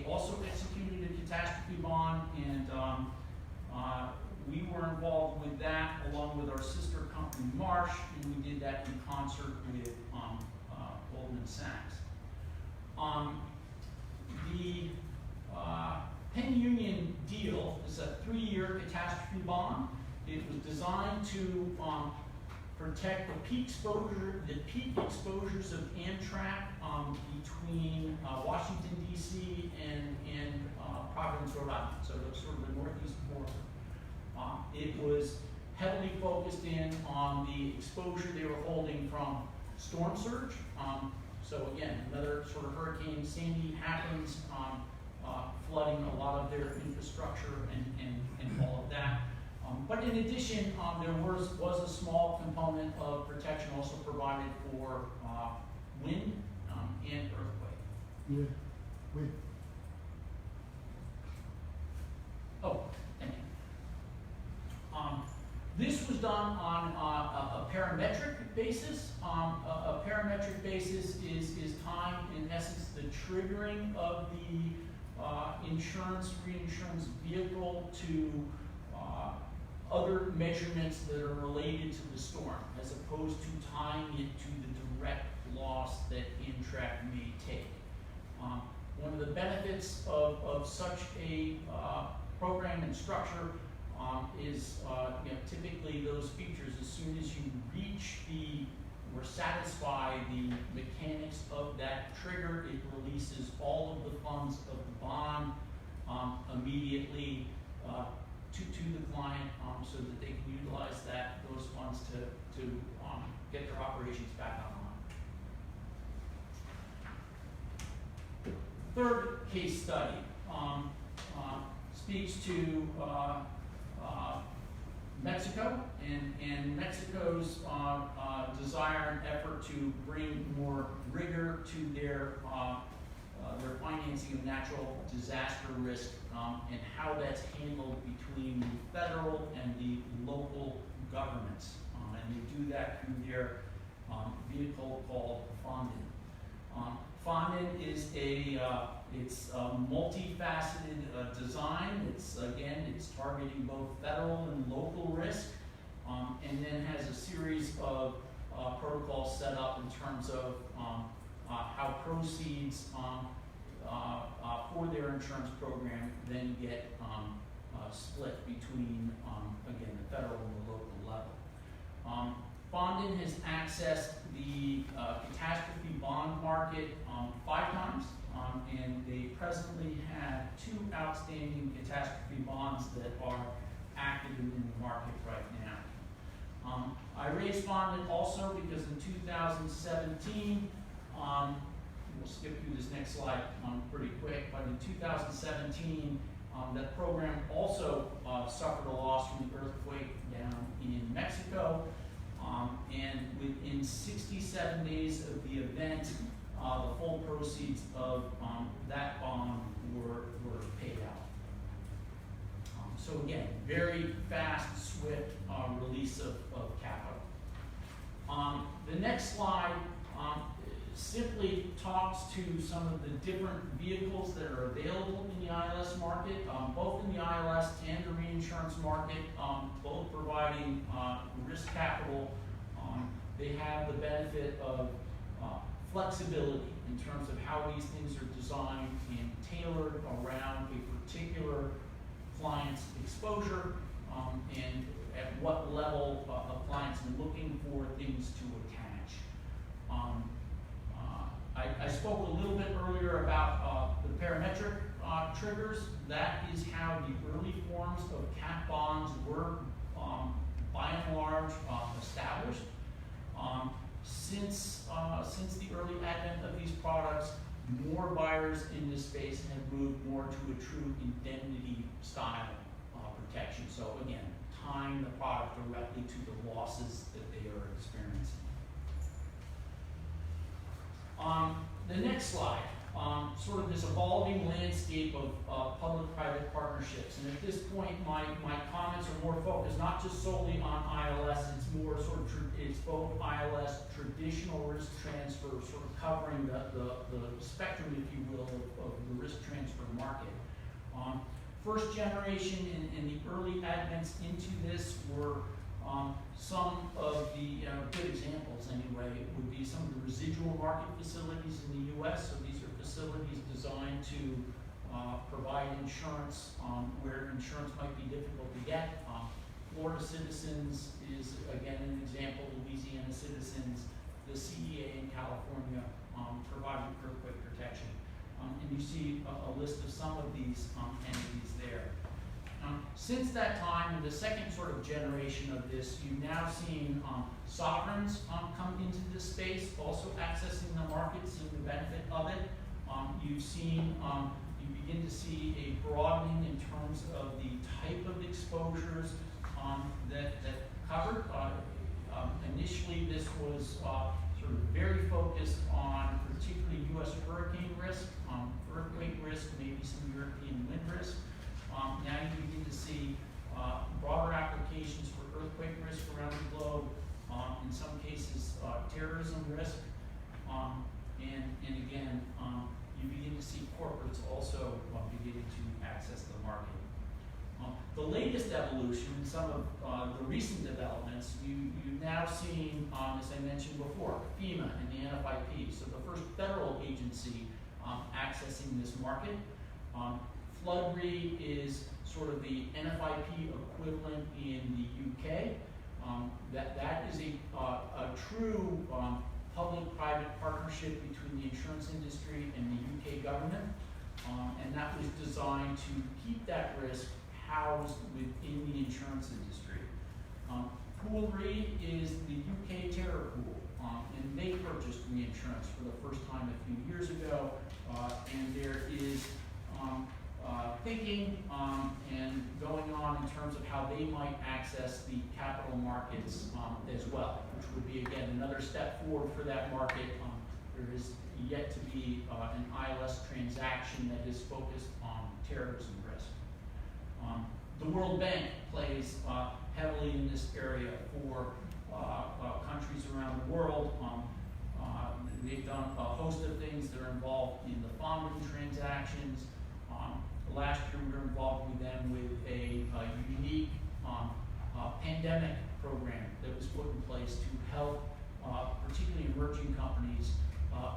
also executed a catastrophe bond, and we were involved with that along with our sister company Marsh, and we did that in concert with Goldman Sachs. The Penn Union deal is a 3-year catastrophe bond. It was designed to protect the peak exposures of Amtrak between Washington, D.C. and Providence, Rhode Island, so sort of the northeast border. It was heavily focused in on the exposure they were holding from storm surge. So again, another sort of Hurricane Sandy happens, flooding a lot of their infrastructure and all of that. But in addition, there was a small component of protection also provided for wind and earthquake. Yeah, wait. Oh, thank you. This was done on a parametric basis. A parametric basis is time, in essence, the triggering of the reinsurance vehicle to other measurements that are related to the storm, as opposed to tying it to the direct loss that Amtrak may take. One of the benefits of such a program and structure is typically those features, as soon as you reach or satisfy the mechanics of that trigger, it releases all of the funds of the bond immediately to the client, so that they can utilize those funds to get their operations back online. Third case study speaks to Mexico and Mexico's desire and effort to bring more rigor to their financing of natural disaster risk and how that's handled between the federal and the local governments. And they do that through their vehicle called Fondent. Fondent is it's a multifaceted design. It's targeting both federal and local risk, and then has a series of protocols set up in terms of how proceeds for their insurance program then get split between, again, the federal and the local level. Fondon has accessed the catastrophe bond market 5 times, and they presently have 2 outstanding catastrophe bonds that are active in the market right now. I raised Fondon also because in 2017, we'll skip through this next slide pretty quick, but in 2017, that program also suffered a loss from the earthquake down in Mexico, and within 67 days of the event, the full proceeds of that bond were paid out. So again, very fast, swift release of capital. The next slide simply talks to some of the different vehicles that are available in the ILS market, both in the ILS and the reinsurance market, both providing risk capital. They have the benefit of flexibility in terms of how these things are designed and tailored around a particular client's exposure, and at what level a client's looking for things to attach. I spoke a little bit earlier about the parametric triggers. That is how the early forms of cat bonds were, by and large, established. Since the early advent of these products, more buyers in this space have moved more to a true indemnity style protection. So again, tying the product directly to the losses that they are experiencing. The next slide, sort of this evolving landscape of public-private partnerships. And at this point, my comments are more focused not just solely on ILS, it's more sort of, it's both ILS, traditional risk transfer, sort of covering the spectrum, if you will, of the risk transfer market. First generation and the early advents into this were some of the good examples anyway would be some of the residual market facilities in the U.S. So these are facilities designed to provide insurance where insurance might be difficult to get. Florida Citizens is again an example. Louisiana Citizens, the CEA in California providing earthquake protection, and you see a list of some of these entities there. Since that time, in the second sort of generation of this, you've now seen sovereigns come into this space, also accessing the markets and the benefit of it. You've seen, you begin to see a broadening in terms of the type of exposures that covered. Initially, this was sort of very focused on particularly U.S. hurricane risk, earthquake risk, maybe some European wind risk. Now you begin to see broader applications for earthquake risk around the globe, in some cases terrorism risk, and again, you begin to see corporates also beginning to access the market. The latest evolution in some of the recent developments, you've now seen, as I mentioned before, FEMA and the NFIP, so the first federal agency accessing this market. Flood Re is sort of the NFIP equivalent in the UK. That is a true public-private partnership between the insurance industry and the UK government, and that was designed to keep that risk housed within the insurance industry. Pool Re is the UK terror pool, and they purchased reinsurance for the first time a few years ago, and there is thinking and going on in terms of how they might access the capital markets as well, which would be, again, another step forward for that market. There is yet to be an ILS transaction that is focused on terrorism risk. The World Bank plays heavily in this area for countries around the world. They've done a host of things that are involved in the Fondon transactions. Last year we were involved with them with a unique pandemic program that was put in place to help particularly emerging companies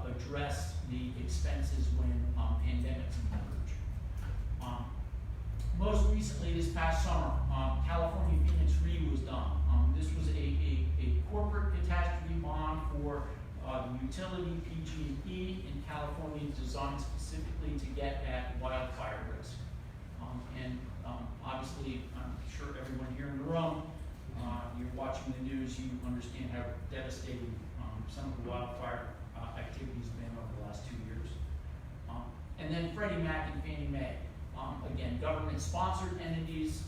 address the expenses when pandemics emerge. Most recently, this past summer, California Phoenix Re was done. This was a corporate catastrophe bond for the utility PG&E in California, designed specifically to get at wildfire risk. Obviously, I'm sure everyone here in the room, you're watching the news, you understand how devastating some of the wildfire activities have been over the last 2 years. And then Freddie Mac and Fannie Mae, again, government-sponsored entities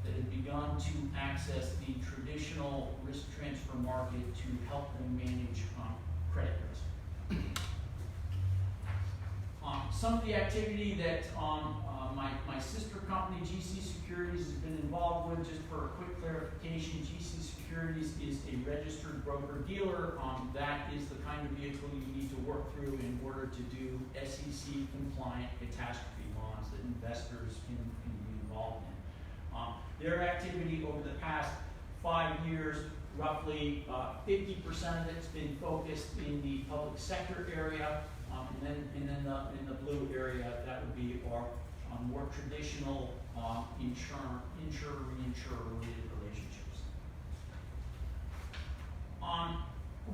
that have begun to access the traditional risk transfer market to help them manage credit risk. Some of the activity that my sister company, GC Securities, has been involved with, just for a quick clarification, GC Securities is a registered broker-dealer. That is the kind of vehicle you need to work through in order to do SEC-compliant catastrophe bonds that investors can be involved in. Their activity over the past 5 years, roughly 50% of it's been focused in the public sector area, and then in the blue area, that would be our more traditional insurer-reinsurer related relationships.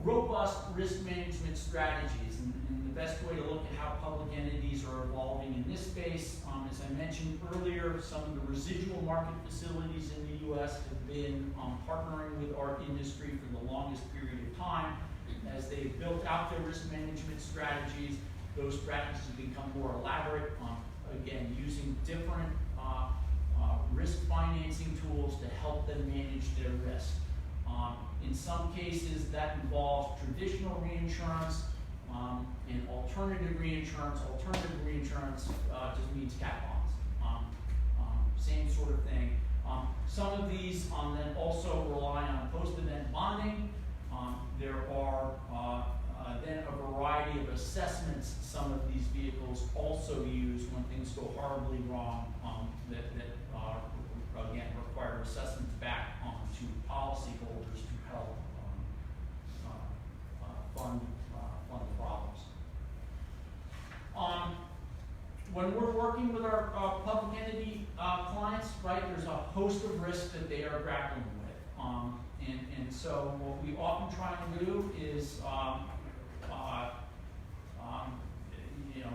Robust risk management strategies, and the best way to look at how public entities are evolving in this space, as I mentioned earlier, some of the residual market facilities in the U.S. have been partnering with our industry for the longest period of time. As they've built out their risk management strategies, those strategies have become more elaborate, again, using different risk financing tools to help them manage their risk. In some cases, that involves traditional reinsurance and alternative reinsurance. Alternative reinsurance just means cat bonds. Same sort of thing. Some of these then also rely on post-event bonding. There are then a variety of assessments some of these vehicles also use when things go horribly wrong that again require assessments back to policyholders to help fund the problems. When we're working with our public entity clients, right, there's a host of risks that they are grappling with. And so what we often try and do is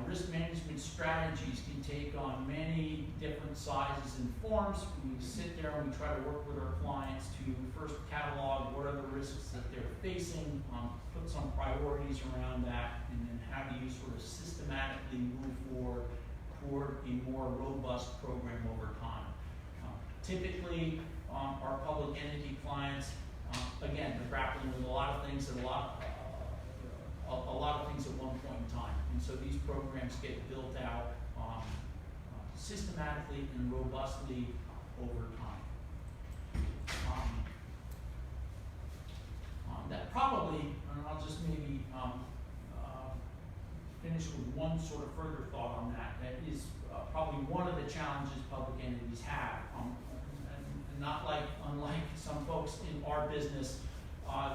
risk management strategies can take on many different sizes and forms. We sit there and we try to work with our clients to first catalog what are the risks that they're facing, put some priorities around that, and then how do you sort of systematically move forward toward a more robust program over time. Typically, our public entity clients, again, they're grappling with a lot of things at a lot of things at one point in time. And so these programs get built out systematically and robustly over time. That probably, and I'll just maybe finish with one sort of further thought on that. That is probably one of the challenges public entities have. And unlike some folks in our business,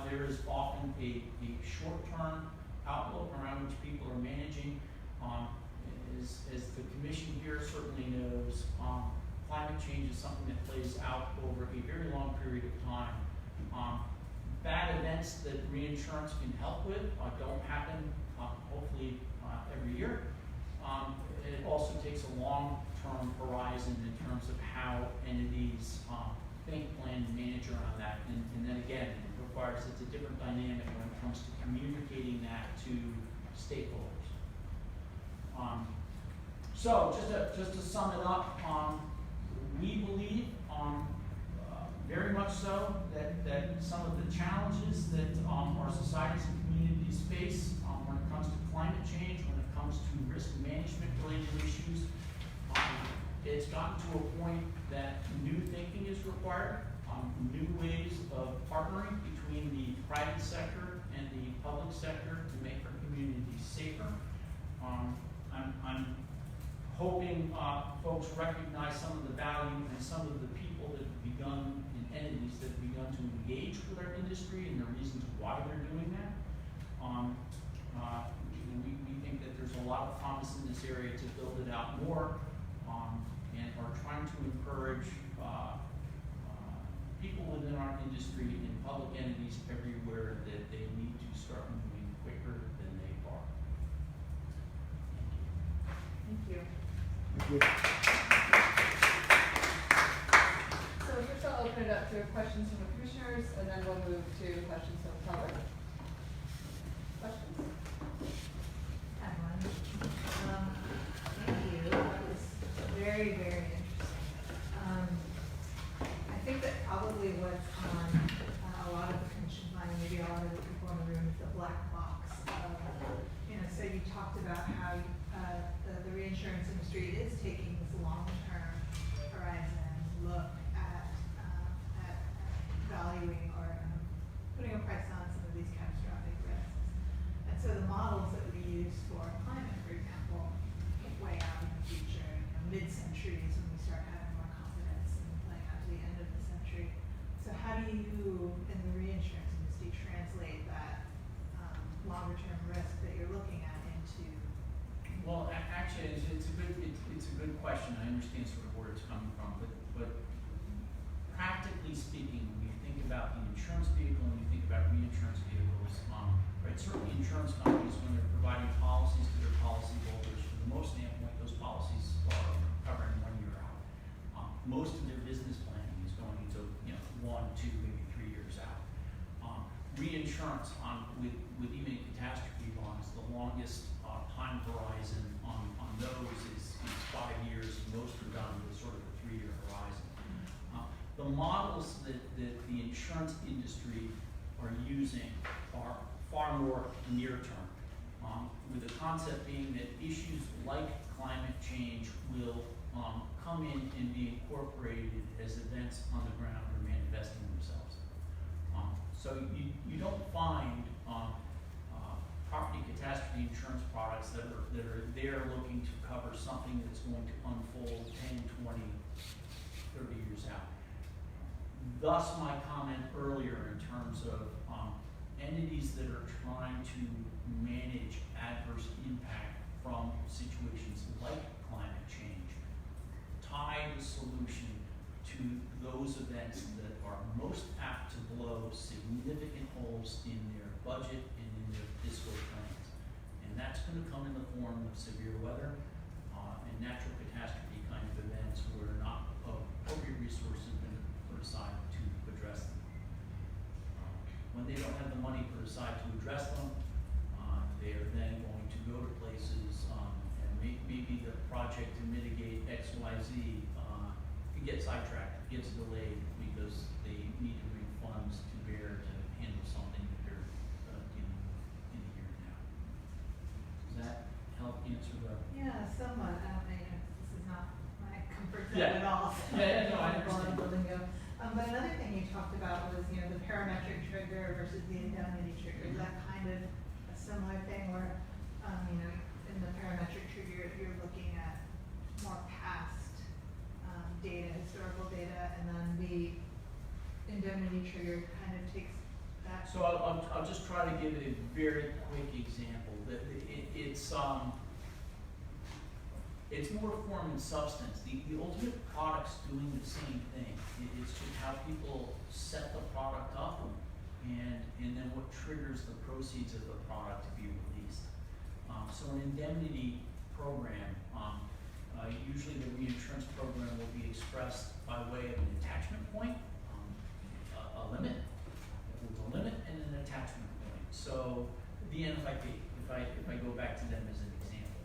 there is often a short-term outlook around which people are managing. As the commission here certainly knows, climate change is something that plays out over a very long period of time. Bad events that reinsurance can help with don't happen, hopefully, every year. It also takes a long-term horizon in terms of how entities think, plan, and manage around that. And then again, it requires it's a different dynamic when it comes to communicating that to stakeholders. So just to sum it up, we believe very much so that some of the challenges that our societies and communities face when it comes to climate change, when it comes to risk management related issues, it's gotten to a point that new thinking is required, new ways of partnering between the private sector and the public sector to make our communities safer. I'm hoping folks recognize some of the value and some of the people that have begun, and entities that have begun to engage with our industry and the reasons why they're doing that. We think that there's a lot of promise in this area to build it out more, and are trying to encourage people within our industry and public entities everywhere that they need to start moving quicker than they are. Thank you. Thank you. So first I'll open it up to questions from the commissioners, and then we'll move to questions from the public. Questions? Hi, everyone. Thank you. That was very, very interesting. I think that probably what's on a lot of the commission mind, maybe a lot of the people in the room, is the black box. So you talked about how the reinsurance industry is taking this long-term horizon look at valuing or putting a price on some of these catastrophic risks. And so the models that we use for climate, for example, way out in the future, mid-century is when we start having more confidence in playing out to the end of the century. So how do you, in the reinsurance industry, translate that longer-term risk that you're looking at into? Well, actually, it's a good question. I understand sort of where it's coming from, but practically speaking, when you think about the insurance vehicle and you think about reinsurance vehicles, right, certainly insurance companies, when they're providing policies to their policyholders, for the most standpoint, those policies are covering 1 year out. Most of their business planning is going into 1, 2, maybe 3 years out. Reinsurance with even catastrophe bonds, the longest time horizon on those is 5 years. Most are done with sort of a 3-year horizon. The models that the insurance industry are using are far more near term, with the concept being that issues like climate change will come in and be incorporated as events on the ground or manifesting themselves. So you don't find property catastrophe insurance products that are there looking to cover something that's going to unfold 10, 20, 30 years out. Thus my comment earlier in terms of entities that are trying to manage adverse impact from situations like climate change, tie the solution to those events that are most apt to blow significant holes in their budget and in their fiscal plans. And that's going to come in the form of severe weather and natural catastrophe kind of events where not appropriate resources have been put aside to address them. When they don't have the money put aside to address them, they are then going to go to places and maybe the project to mitigate X, Y, Z could get sidetracked, gets delayed because they need to bring funds to bear to handle something that they're dealing with in the here and now. Does that help answer the? Yeah, somewhat. I don't know, this is not my comfort zone Yeah. at all. Yeah, no, I understand. But another thing you talked about was, the parametric trigger versus the indemnity trigger. Is that kind of a similar thing where, in the parametric trigger, you're looking at more past data, historical data, and then the indemnity trigger kind of takes that? So I'll just try to give it a very quick example. It's more form and substance. The ultimate product's doing the same thing. It's just how people set the product up and then what triggers the proceeds of the product to be released. So an indemnity program, usually the reinsurance program will be expressed by way of an attachment point, a limit, with a limit and an attachment point. So the NFIP, if I go back to them as an example,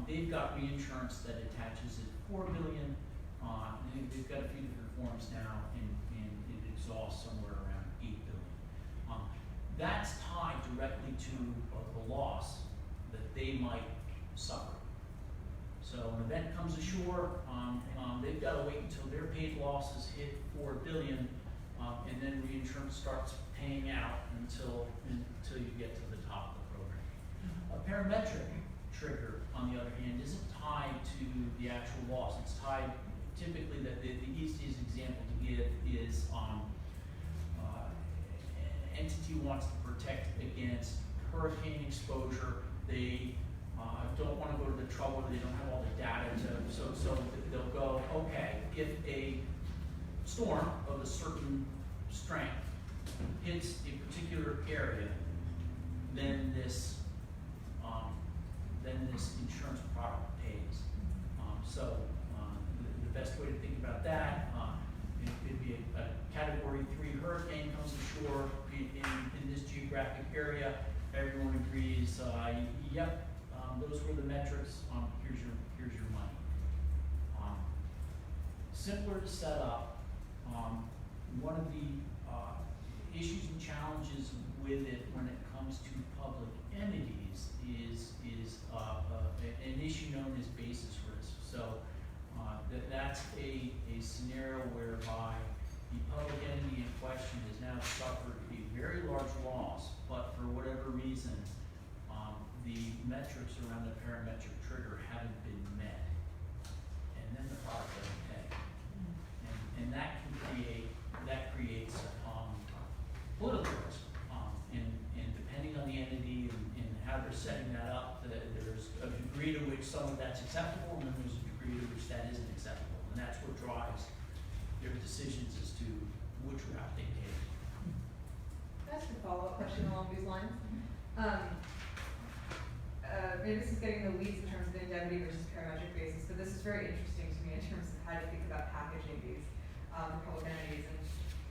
they've got reinsurance that attaches at $4 billion. They've got a few different forms now, and it exhausts somewhere around $8 billion. That's tied directly to the loss that they might suffer. So an event comes ashore, they've got to wait until their paid losses hit $4 billion, and then reinsurance starts paying out until you get to the top of the program. A parametric trigger, on the other hand, isn't tied to the actual loss. It's tied, typically, the easiest example to give is entity wants to protect against hurricane exposure. They don't want to go to the trouble where they don't have all the data so they'll go, okay, if a storm of a certain strength hits a particular area, then this insurance product pays. The best way to think about that, it could be a Category 3 hurricane comes ashore in this geographic area. Everyone agrees, yep, those were the metrics. Here's your money. Simpler to set up. One of the issues and challenges with it when it comes to public entities is an issue known as basis risk. So that's a scenario whereby the public entity in question has now suffered a very large loss, but for whatever reason, the metrics around the parametric trigger haven't been met, and then the product doesn't pay, and that creates political risk, and depending on the entity and how they're setting that up, there's a degree to which some of that's acceptable, and then there's a degree to which that isn't acceptable, and that's what drives their decisions as to which route they take. That's a follow-up question along these lines. Maybe this is getting the weeds in terms of indemnity versus parametric basis, but this is very interesting to me in terms of how to think about packaging these for public entities. And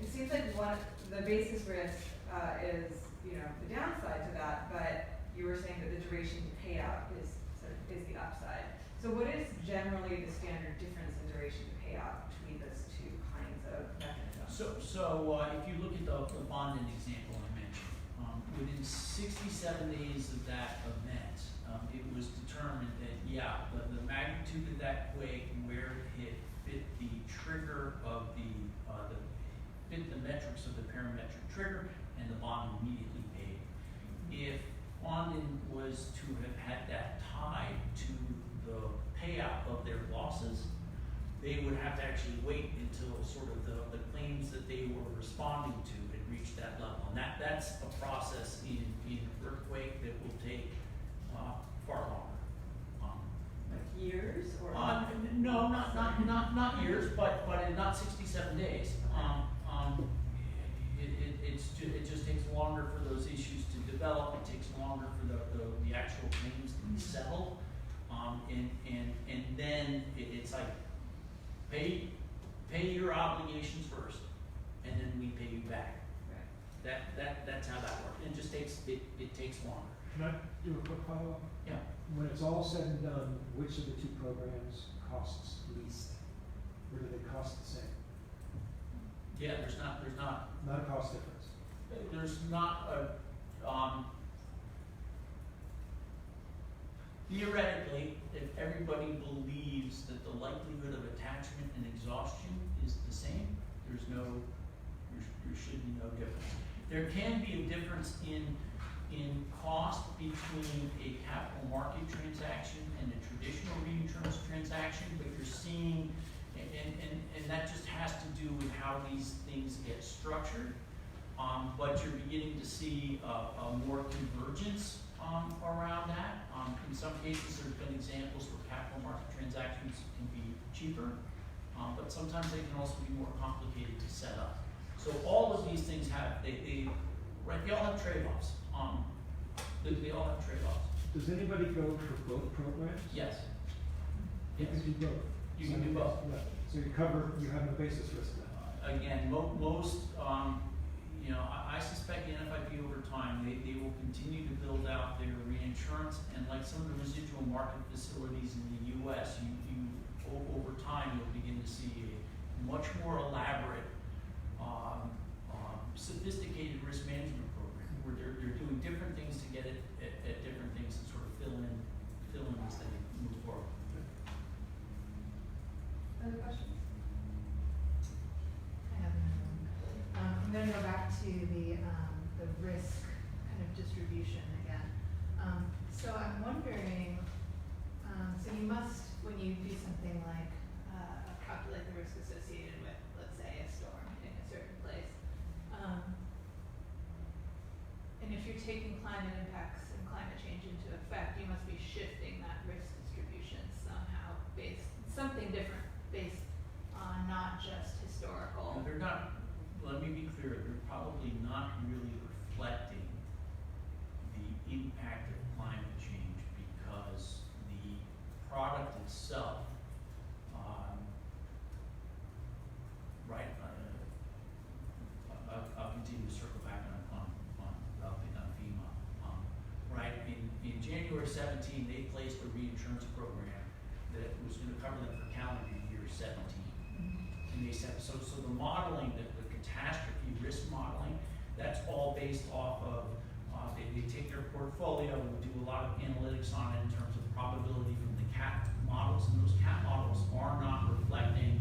it seems like the basis risk is the downside to that, but you were saying that the duration to payout is the upside. So what is generally the standard difference in duration to payout between those two kinds of mechanisms? So if you look at the bonding example I mentioned, within 67 days of that event, it was determined that, the magnitude of that quake, where it hit, fit the trigger of fit the metrics of the parametric trigger, and the bond immediately paid. If bonding was to have had that tied to the payout of their losses, they would have to actually wait until sort of the claims that they were responding to had reached that level. And that's a process in earthquake that will take far longer. Like years or? No, not years, but in not 67 days. It just takes longer for those issues to develop. It takes longer for the actual claims to be settled. And then it's like pay your obligations first, and then we pay you back. Right. That's how that works. It just takes it takes longer. Can I do a quick follow-up? Yeah. When it's all said and done, which of the two programs costs least? Or do they cost the same? Yeah, there's not Not a cost difference. there's not a theoretically, if everybody believes that the likelihood of attachment and exhaustion is the same, there should be no difference. There can be a difference in cost between a capital market transaction and a traditional reinsurance transaction, but you're seeing, and that just has to do with how these things get structured. But you're beginning to see a more convergence around that. In some cases, there's been examples where capital market transactions can be cheaper, but sometimes they can also be more complicated to set up. So all of these things they all have trade-offs. They all have trade-offs. Does anybody go for both programs? Yes. You Yes. can do both. You can do both. Yeah. So you have no basis risk then. Again, most, I suspect the NFIP over time, they will continue to build out their reinsurance, and like some of the residual market facilities in the US, over time, you'll begin to see a much more elaborate, sophisticated risk management program, where they're doing different things to get it at different things and sort of fill in as they move forward. Other questions? I have another one. I'm gonna go back to the risk kind of distribution again. So I'm wondering, so you must, when you do something like, calculate the risk associated with, let's say, a storm hitting a certain place. And if you're taking climate impacts and climate change into effect, you must be shifting that risk distribution somehow something different based on not just historical. And they're not, let me be clear, they're probably not really reflecting the impact of climate change because the product itself, right, I'll continue to circle back on FEMA. Right, in January 17, they placed a reinsurance program that was gonna cover them for calendar year 17. And they said, so the modeling, the catastrophe risk modeling, that's all based off of, they take their portfolio and do a lot of analytics on it in terms of probability from the CAT models, and those CAT models are not reflecting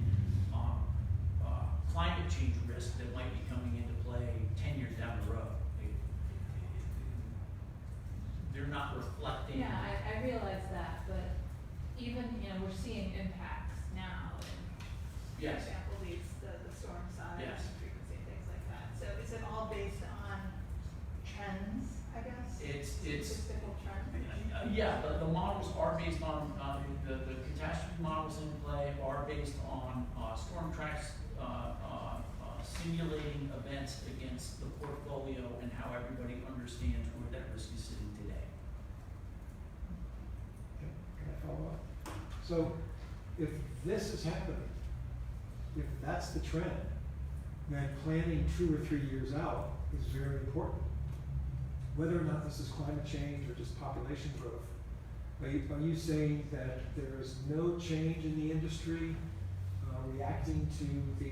climate change risk that might be coming into play 10 years down the road. They're not reflecting. Yeah, I realize that, but even, we're seeing impacts now, and for Yes. example, the storm size Yes. and frequency and things like that. So is it all based on trends, I guess? It's Statistical trends? yeah, the models are based on, the catastrophe models in play are based on, storm tracks, simulating events against the portfolio and how everybody understands where that risk is sitting today. Can I follow up? So if this is happening, if that's the trend, then planning 2 or 3 years out is very important. Whether or not this is climate change or just population growth, are you saying that there is no change in the industry reacting to the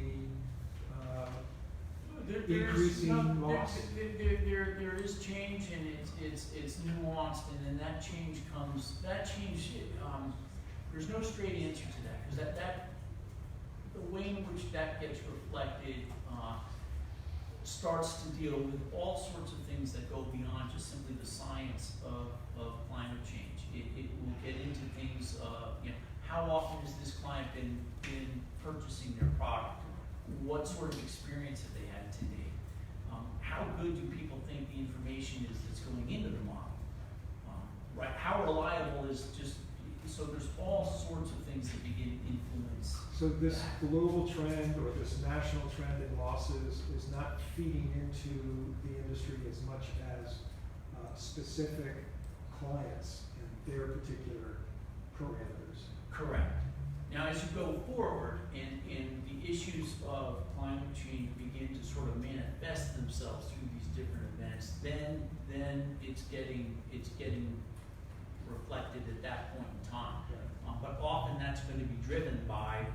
increasing loss? There is change, and it's nuanced, and then that change, there's no straight answer to that, because the way in which that gets reflected, starts to deal with all sorts of things that go beyond just simply the science of climate change. It will get into things, how often has this client been purchasing their product? What sort of experience have they had to date? How good do people think the information is that's going into the model? Right? How reliable is so there's all sorts of things that begin to influence. So this global trend or this national trend in losses is not feeding into the industry as much as specific clients and their particular parameters. Correct. Now, as you go forward and the issues of climate change begin to sort of manifest themselves through these different events, then it's getting reflected at that point in time. But often that's going to be driven by,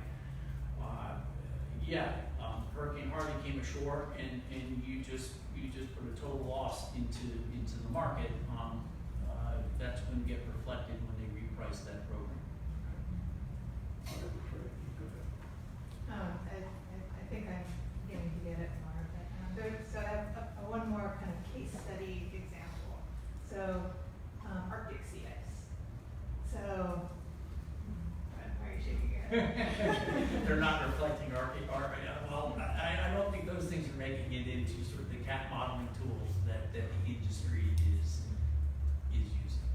Hurricane Harvey came ashore and you just put a total loss into the market. That's going to get reflected when they reprice that program. I think I'm beginning to get it more, but so I have one more kind of case study example. So Arctic sea ice. So why are you shaking your head? They're not reflecting Arctic. Well, I don't think those things are making it into sort of the CAT modeling tools that the industry is using.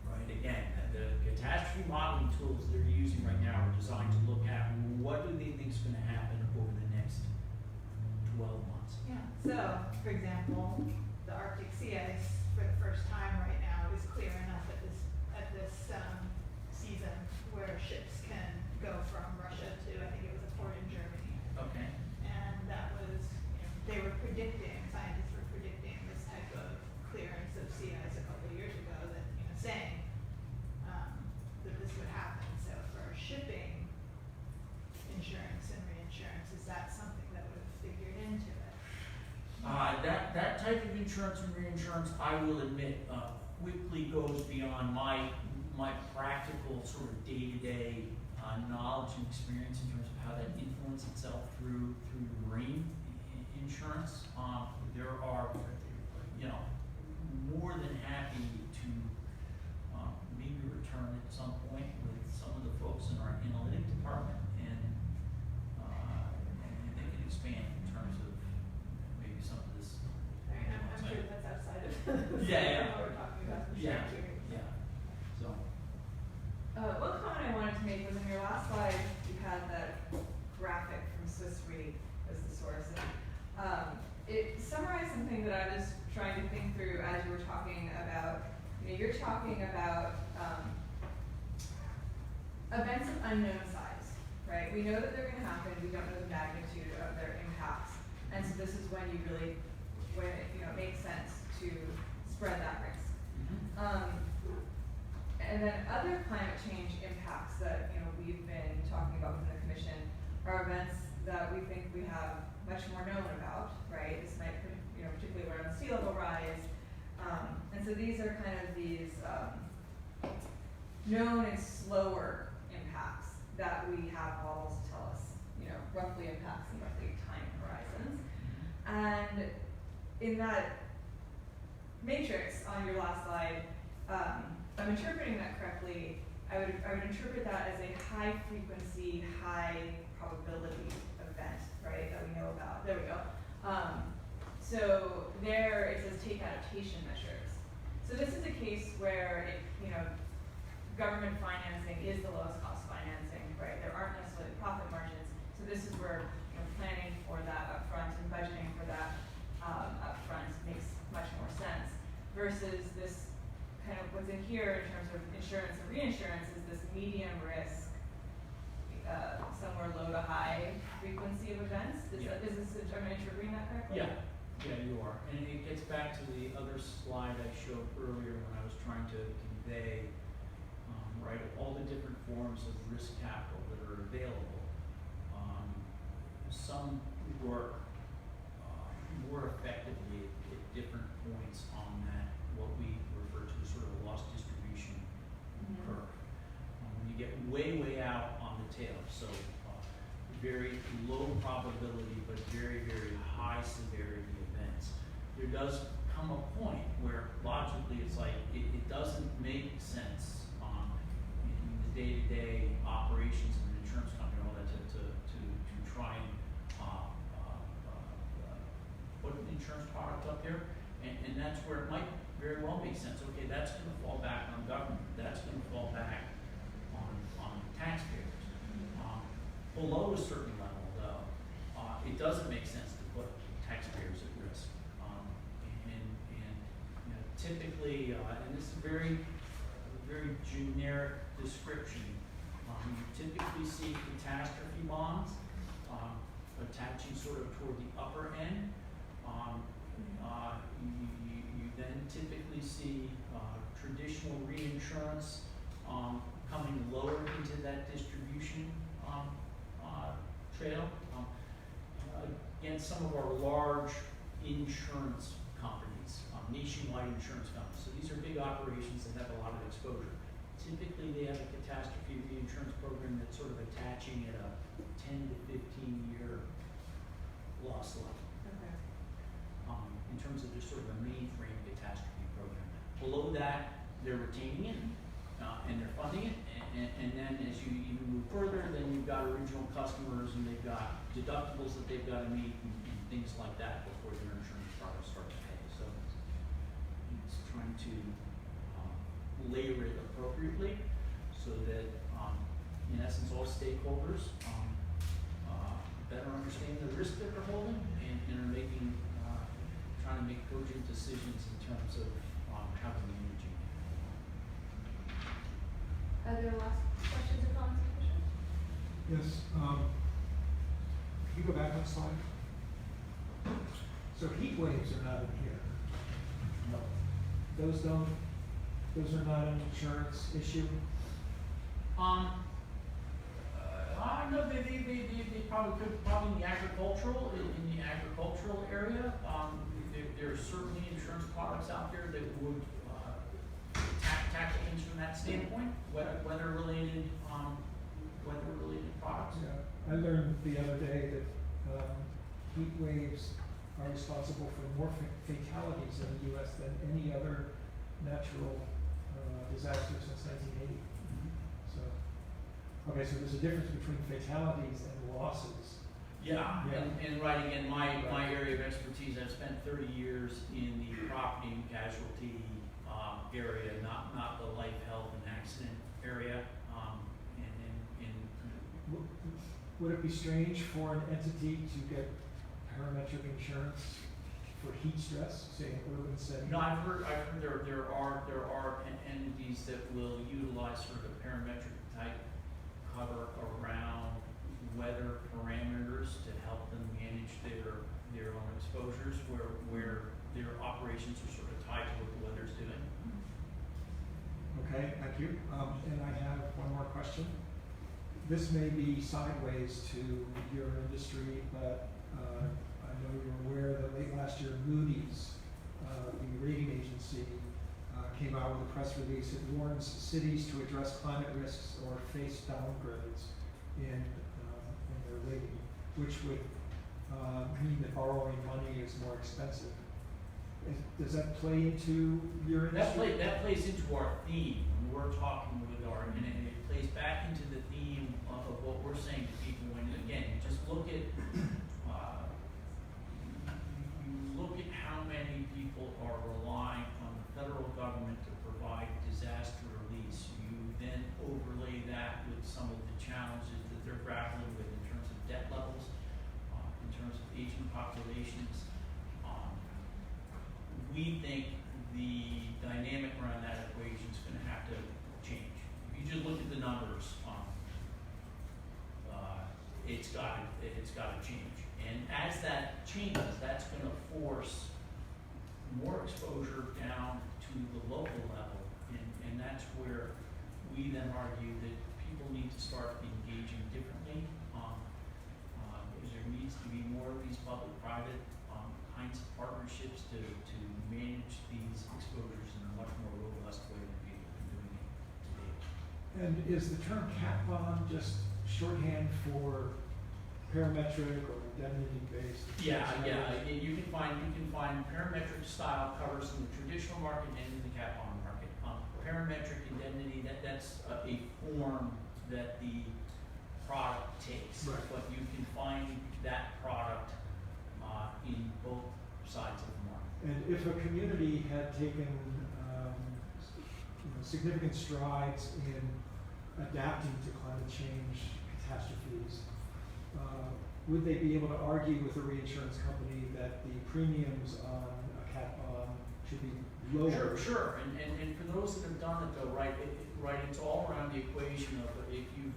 Right, again, the catastrophe modeling tools they're using right now are designed to look at what do they think is going to happen over the next 12 months. Yeah. So, for example, the Arctic sea ice for the first time right now is clear enough at this season where ships can go from Russia to, I think it was a port in Germany. Okay. And that was, scientists were predicting this type of clearance of sea ice a couple of years ago that, saying that this would happen. So for shipping insurance and reinsurance, is that something that would have figured into it? That type of insurance and reinsurance, I will admit, quickly goes beyond my practical sort of day-to-day knowledge and experience in terms of how that influences itself through marine insurance. There are, more than happy to maybe return at some point with some of the folks in our analytic department and they can expand in terms of maybe some of this. All right, I'm sure that's outside of Yeah. what we're talking about. Yeah. Sure. Yeah. So. One comment I wanted to make was in your last slide, you had that graphic from Swiss Re. It unknown size, right? We know that they're gonna happen, we don't know the magnitude of their impacts. And so this is when you really, when it, you know, makes sense to spread that risk. And then other climate change impacts that, you know, we've been talking about within the commission are events that we think we have much more known about, right? This might, you know, particularly around sea level rise. And so these are kind of these known and slower impacts that we have models tell us, you know, roughly impacts and roughly time horizons. And in that matrix on your last slide, if I'm interpreting that correctly, I would interpret that as a high frequency, high probability event, right, that we know about. There we go. So there it says take adaptation measures. So this is a case where it, you know, government financing is the lowest cost financing, right? There aren't necessarily profit margins. So this is where, you know, planning for that upfront and budgeting for that upfront makes much more sense. Versus this kind of what's in here in terms of insurance and reinsurance is this medium risk, somewhere low to high frequency of events. Is this, am I interpreting that correctly? Yeah, you are. And it gets back to the other slide I showed earlier when I was trying to convey, right, all the different forms of risk capital that are available. Some work more effectively at different points on that, what we refer to as sort of a loss distribution curve. When you get way out on the tail, so very low probability but very high severity events, there does come a point where logically it's like it doesn't make sense in the day-to-day operations of an insurance company and all that to try and put an insurance product up there, and that's where it might very well make sense. Okay, that's going to fall back on government. That's going to fall back on taxpayers. Below a certain level, though, it doesn't make sense to put taxpayers at risk. And you know, typically, and this is a very generic description. You typically see catastrophe bonds attaching sort of toward the upper end. You then typically see traditional reinsurance coming lower into that distribution trail against some of our large insurance companies, nationwide insurance companies. So these are big operations that have a lot of exposure. Typically, they have a catastrophe reinsurance program that's sort of attaching at a 10 to 15-year loss level. Okay. In terms of just sort of a mainframe catastrophe program. Below that, they're retaining it and they're funding it, and then as you even move further, then you've got original customers and they've got deductibles that they've got to meet and things like that before their insurance products start to pay. So it's trying to layer it appropriately so that in essence all stakeholders better understand the risk that they're holding and are making trying to make cogent decisions in terms of how to manage it. Are there last questions or comments, Commissioner? Yes, can you go back one slide? So heat waves are not in here. No. Those are not an insurance issue? No, they probably could, probably in the agricultural area. There are certainly insurance products out there that would tackle things from that standpoint, weather-related products. Yeah, I learned the other day that heat waves are responsible for more fatalities in the U.S. than any other natural disaster since 1980. So, okay, so there's a difference between fatalities and losses. Yeah, Yeah. and right again, my Right. area of expertise, I've spent 30 years in the property and casualty area, not the life, health, and accident area. Would it be strange for an entity to get parametric insurance for heat stress, say in urban setting? No, I've heard there are entities that will utilize sort of a parametric type cover around weather parameters to help them manage their own exposures, where their operations are sort of tied to what the weather's doing. Okay, thank you. And I have one more question. This may be sideways to your industry, but I know you're aware that late last year Moody's, the rating agency, came out with a press release. It warns cities to address climate risks or face downgrades in their rating, which would mean that borrowing money is more expensive. Does that play into your industry? That plays into our theme when we're talking with our, and it plays back into the theme of what we're saying to people when, again, you just look at, you look at how many people are relying on the federal government to provide disaster release. You then overlay that with some of the challenges that they're grappling with in terms of debt levels, in terms of aging populations. We think the dynamic around that equation is going to have to change. If you just look at the numbers, it's got to change. And as that changes, that's going to force more exposure down to the local level, and that's where we then argue that people need to start engaging differently. Because there needs to be more of these public-private kinds of partnerships to manage these exposures in a much more robust way than people have been doing it today. And is the term cat bond just shorthand for parametric or indemnity-based? Yeah. You can find parametric style covers in the traditional market and in the cat bond market. Parametric indemnity, that's a form that the product takes, Right. but you can find that product in both sides of the market. And if a community had taken significant strides in adapting to climate change catastrophes, would they be able to argue with a reinsurance company that the premiums on a cat bond should be lower? Sure. And for those that have done it though, right, it's all around the equation of if you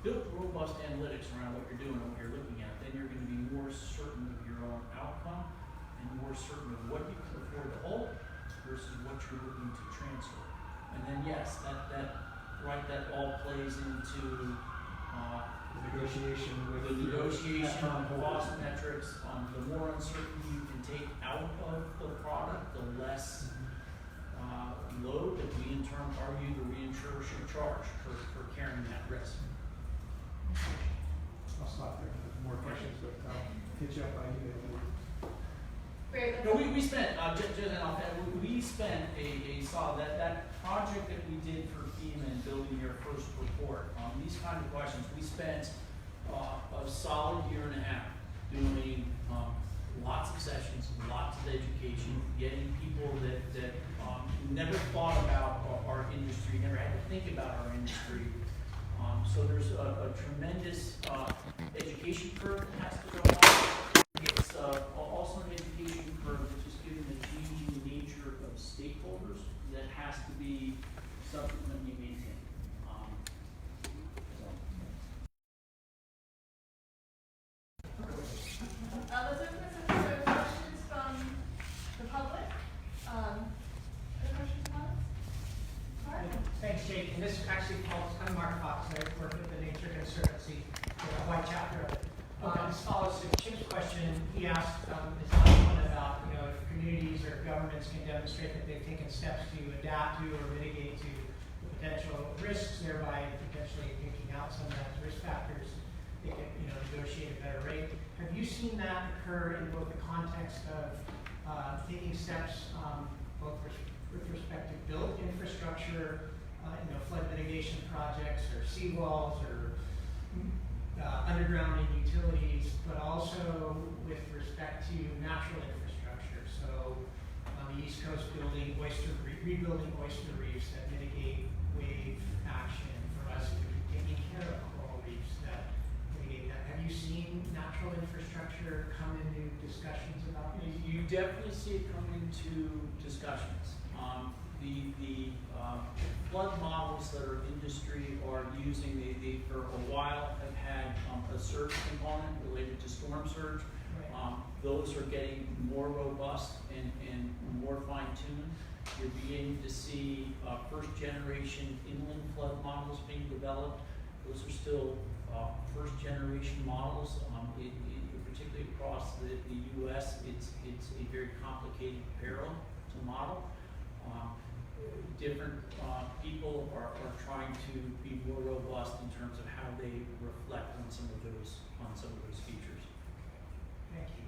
built robust analytics around what you're doing and what you're looking at, then you're going to be more certain of your own outcome and more certain of what you can afford to hold versus what you're looking to transfer. And then yes, that all plays into The negotiation with the negotiation cat bond of holders. cost metrics. The more uncertainty you can take out of the product, the less load that we in turn argue the reinsurer should charge for carrying that risk. I'll stop there. If more questions, but I'll hit you up by email. Great. No, we spent, we spent that project that we did for FEMA in building your first report on these kind of questions, we spent a solid year and a half doing lots of sessions, lots of education, getting people that never thought about our industry, never had to think about our industry. So there's a tremendous education curve that has to go on. It's also an education curve that's just given the changing nature of stakeholders that has to be subsequently maintained. Let's open this up for questions from the public. Any questions, comments? Mark? Thanks, Jake. And this actually falls, I'm Mark Fox, I work at the Nature Conservancy, the White chapter of it. This follows Chip's question. He asked, it's not one about, if communities or governments can demonstrate that they've taken steps to adapt to or mitigate to the potential risks, thereby potentially taking out some of those risk factors, they can, negotiate a better rate. Have you seen that occur in both the context of taking steps, both with respect to built infrastructure, flood mitigation projects or seawalls or undergrounding utilities, but also with respect to natural infrastructure? So on the East Coast, rebuilding oyster reefs that mitigate wave action for us, taking care of coral reefs that mitigate that. Have you seen natural infrastructure come into discussions about this? You definitely see it come into discussions. the flood models that our industry are using, they for a while have had a surge component related to storm surge. Right. Those are getting more robust and more fine-tuned. You're beginning to see first-generation inland flood models being developed. Those are still first-generation models, particularly across the U.S. It's a very complicated peril to model. Different people are trying to be more robust in terms of how they reflect on some of those features. Thank you.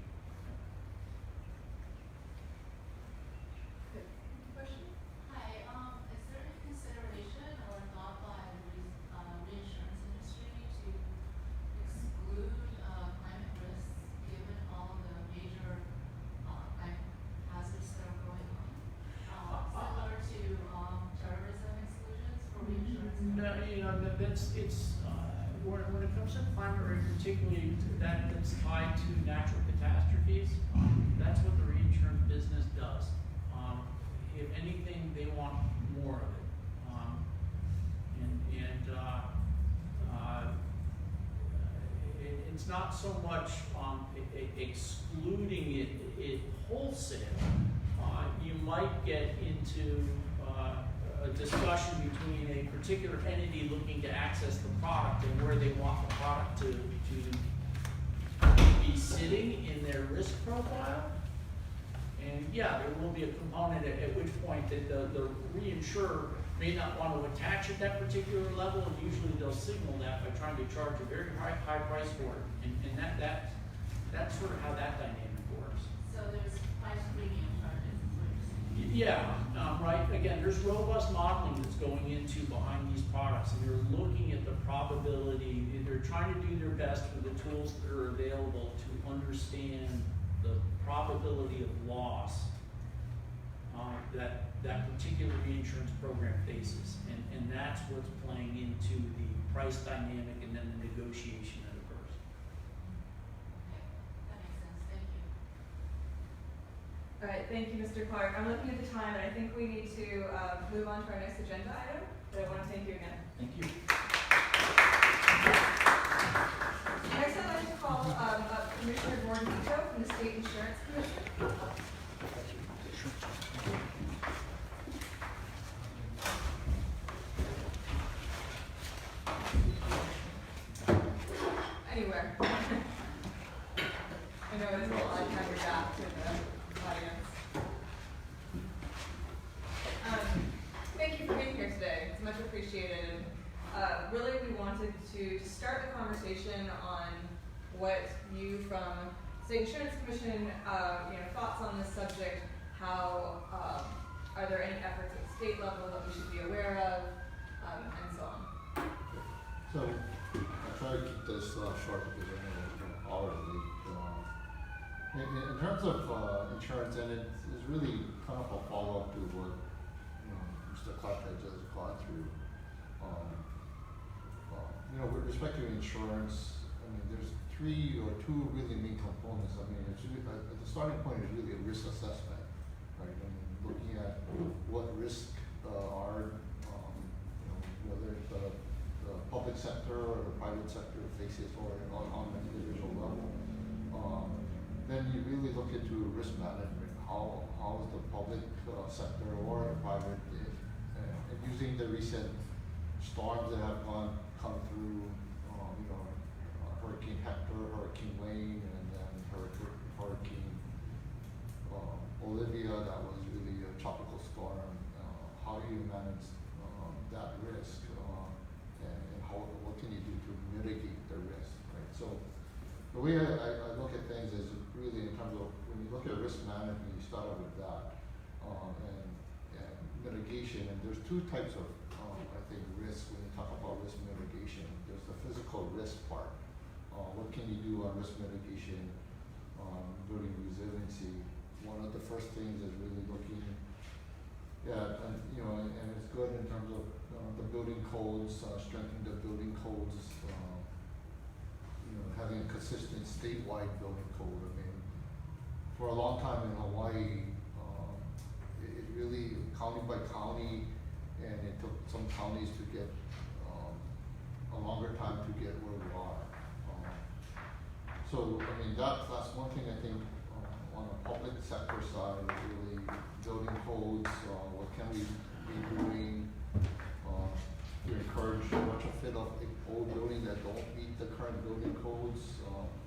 Question? Hi, is there any consideration or thought by the reinsurance industry to exclude climate risks given all the major climate hazards that are going on? Similar to terrorism exclusions for reinsurance No, companies? When it comes to climate risk, particularly that's tied to natural catastrophes, that's what the reinsurance business does. If anything, they want more of it. It's not so much excluding it wholesale. You might get into a discussion between a particular entity looking to access the product and where they want the product to be sitting in their risk profile. And yeah, there will be a component at which point that the reinsurer may not want to attach at that particular level, and usually they'll signal that by trying to charge a very high price for it. And that's sort of how that dynamic works. So there's price premium charges, is what you're saying? Yeah, right. Again, there's robust modeling that's going into behind these products, and they're looking at the probability. They're trying to do their best with the tools that are available to understand the probability of loss that particular reinsurance program faces, and that's what's playing into the price dynamic and then the negotiation that occurs. Okay, that makes sense, thank you. All right, thank you, Mr. Clark. I'm looking at the time, and I think we need to move on to our next agenda item, but I want to thank you again. Thank you. Next, I'd like to call up Commissioner Gordon Vito from the State Insurance Commission. Anywhere. I know it's a little odd to have your back to the audience. Thank you for being here today. It's much appreciated. Really, we wanted to start the conversation on what you from State Insurance Commission, thoughts on this subject. How are there any efforts at the state level that we should be aware of, and so on. So I'll try to keep this short because I know we're already. In terms of insurance, and it's really kind of a follow-up to what Mr. Clark had just gone through. With respect to insurance, I mean, there's two really main components. I mean, it's really, the starting point is really a risk assessment, right? I mean, looking at what risks are, whether it's the public sector or the private sector faces or on an individual level. Then you really look into risk management. How is the public sector or the private, and using the recent storms that have come through, Hurricane Hector, Hurricane Wayne, and then Hurricane Olivia, that was really a tropical storm. How do you manage that risk, and what can you do to mitigate the risk, right? So the way I look at things is really in terms of when you look at risk management, you start out with that, and mitigation. And there's two types of I think risk when you talk about risk mitigation. There's the physical risk part. What can you do on risk mitigation, building resiliency? One of the first things is really looking at, and it's good in terms of the building codes, strengthening the building codes, having a consistent statewide building code. I mean, for a long time in Hawaii, it really county by county, and it took some counties to get, a longer time to get where we are. So, I mean, that's one thing I think, on the public sector side, is really building codes, what can we be doing, to encourage retrofit of old buildings that don't meet the current building codes.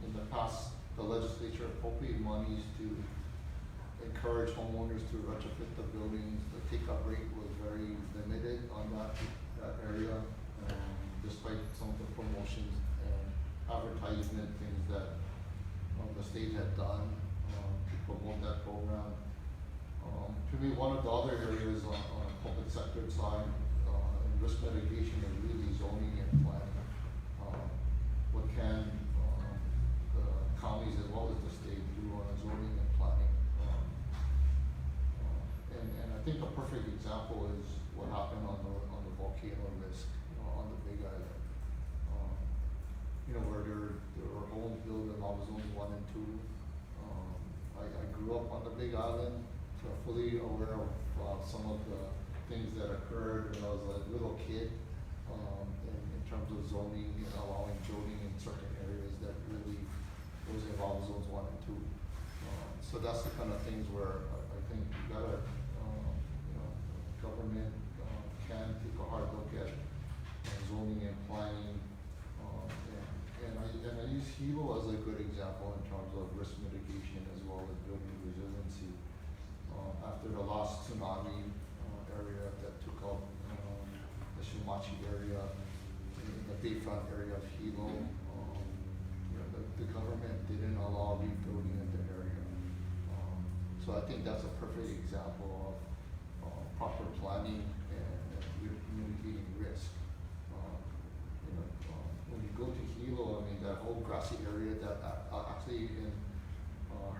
In the past, the legislature appropriated monies to encourage homeowners to retrofit the buildings. The take-up rate was very limited on that area, despite some of the promotions and advertisement things that the state had done to promote that program. To me, one of the other areas on the public sector side, in risk mitigation, is really zoning and planning. What can the counties as well as the state do on zoning and planning? And I think a perfect example is what happened on the volcano risk on the Big Island. Where there were homes built in Lava Zones 1 and 2. I grew up on the Big Island, so fully aware of some of the things that occurred when I was a little kid, in terms of zoning and allowing zoning in certain areas that really was in Lava Zones 1 and 2. So that's the kind of things where I think you gotta, government can take a hard look at zoning and planning. And I use Hilo as a good example in terms of risk mitigation as well as building resiliency. After the last tsunami area that took out the Shimachi area, the Bayfront area of Hilo, the government didn't allow rebuilding in the area. So I think that's a perfect example of proper planning and mitigating risk. When you go to Hilo, I mean, that whole grassy area that actually in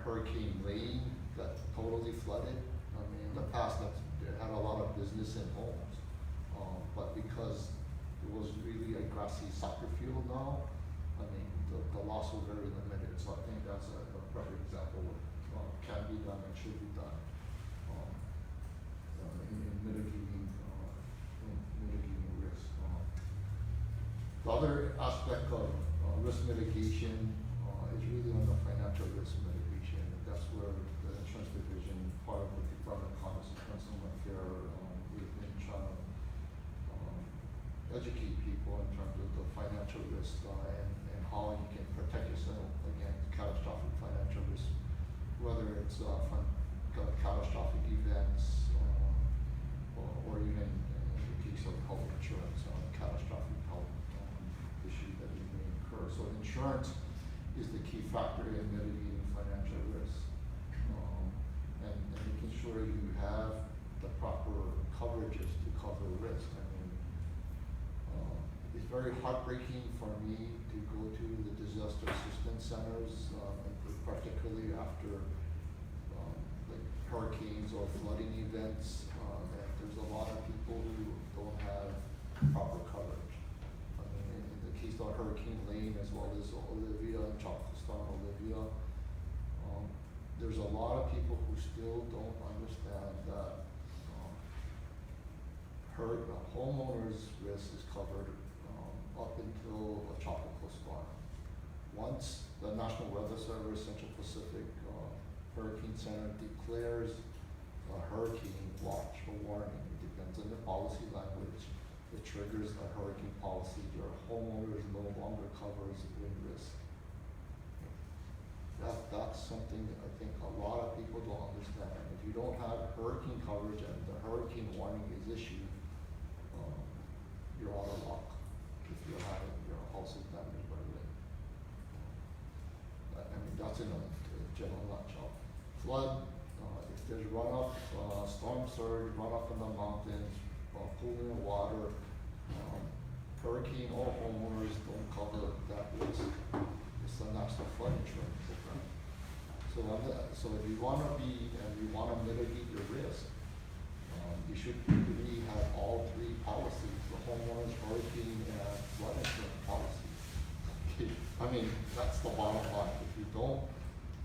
Hurricane Lane got totally flooded. I mean, in the past, it had a lot of business and homes. But because it was really a grassy soccer field now, I mean, the loss was very limited. So I think that's a perfect example of what can be done and should be done in mitigating risk. The other aspect of risk mitigation is really on the financial risk mitigation. That's where the insurance division, part of the Department of Commerce and Consumer Affairs, we've been trying to educate people in terms of the financial risk and how you can protect yourself against catastrophic financial risk, whether it's from catastrophic events or even in the case of health insurance, catastrophic health issue that you may incur. So insurance is the key factor in mitigating financial risk, and making sure you have the proper coverages to cover risk. I mean, it's very heartbreaking for me to go to the disaster assistance centers, and particularly after like hurricanes or flooding events, and there's a lot of people who don't have proper coverage. I mean, in the case of Hurricane Lane as well as Olivia, Tropical Storm Olivia, there's a lot of people who still don't understand that homeowners risk is covered up until a tropical storm. Once the National Weather Service Central Pacific Hurricane Center declares a hurricane watch or warning, it depends on the policy language, it triggers a hurricane policy. Your homeowner is no longer covers wind risk. That's something that I think a lot of people don't understand. If you don't have hurricane coverage and the hurricane warning is issued, you're out of luck if you have your house is damaged by wind. I mean, that's in a general nutshell. Flood, if there's runoff, storm surge, runoff in the mountains, pooling of water, hurricane or homeowners don't cover that risk. It's the National Flood Insurance Program. So if you want to mitigate your risk, you should really have all three policies: the homeowners, hurricane, and flood insurance policy. I mean, that's the bottom line. If you don't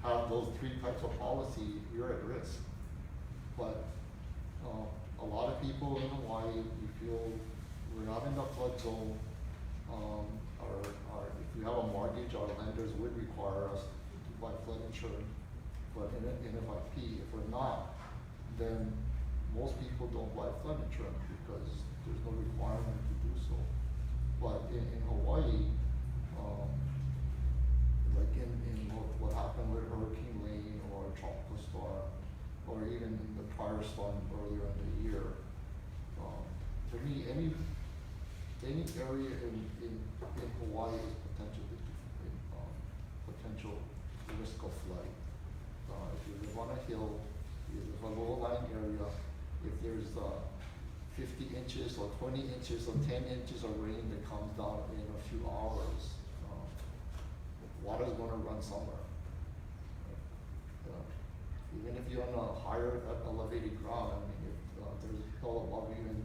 have those three types of policy, you're at risk. But A lot of people in Hawaii, we feel we're not in the flood zone. If we have a mortgage, our lenders would require us to buy flood insurance, but in NFIP, if we're not, then most people don't buy flood insurance because there's no requirement to do so. But in Hawaii, like in what happened with Hurricane Lane or Tropical Storm, or even the prior storm earlier in the year, to me, any area in Hawaii is potential risk of flooding. If you live on a hill, you live a low-lying area, if there's 50 inches or 20 inches or 10 inches of rain that comes down in a few hours, water's gonna run somewhere. Even if you're on a higher elevated ground, I mean, if there's a hill above you and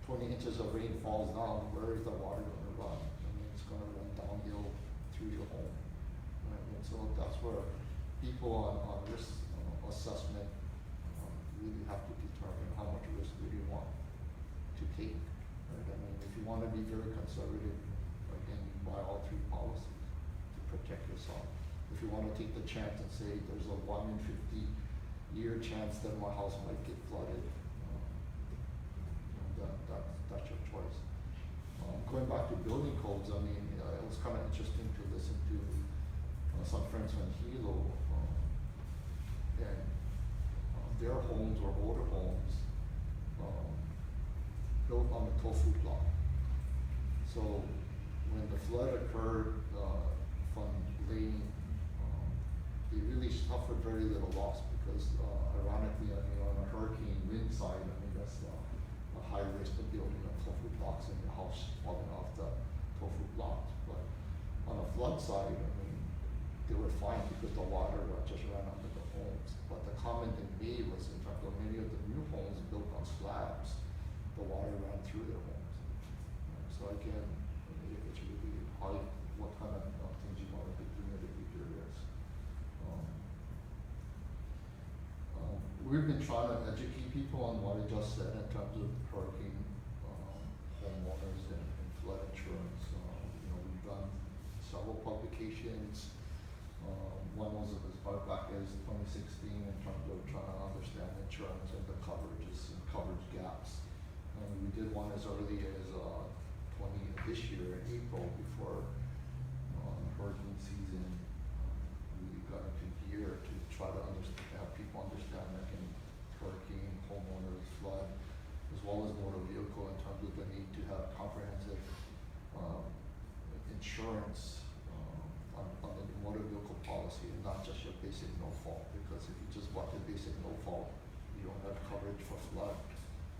20 inches of rain falls down, where is the water gonna run? I mean, it's gonna run downhill through your home. Right? And so that's where people on risk assessment really have to determine how much risk do you want to take. Right? I mean, if you want to be very conservative, again, you buy all three policies to protect yourself. If you want to take the chance and say there's a 1 in 50 year chance that my house might get flooded, that's your choice. Going back to building codes, I mean, it was kind of interesting to listen to some friends from Hilo, and their homes were older homes built on the tofu block. So when the flood occurred from Lane, they really suffered very little loss because ironically, I mean, on a hurricane wind side, I mean, that's a high risk of building on tofu blocks and your house falling off the tofu blocks. But on a flood side, I mean, they were fine because the water just ran under the homes. But the comment they made was in fact of many of the new homes built on slabs, the water ran through their homes. So again, I mean, it's really hard what kind of things you want to do to mitigate your risk. We've been trying to educate people on what I just said in terms of hurricane homeowners and flood insurance. We've done several publications. One was as far back as 2016 in terms of trying to understand insurance and the coverages and coverage gaps. We did one as early as this year in April before hurricane season really got into gear to try to have people understand that in hurricane, homeowners, flood, as well as motor vehicle in terms of the need to have comprehensive insurance on the motor vehicle policy and not just your basic no fault, because if you just bought the basic no fault, you don't have coverage for flood.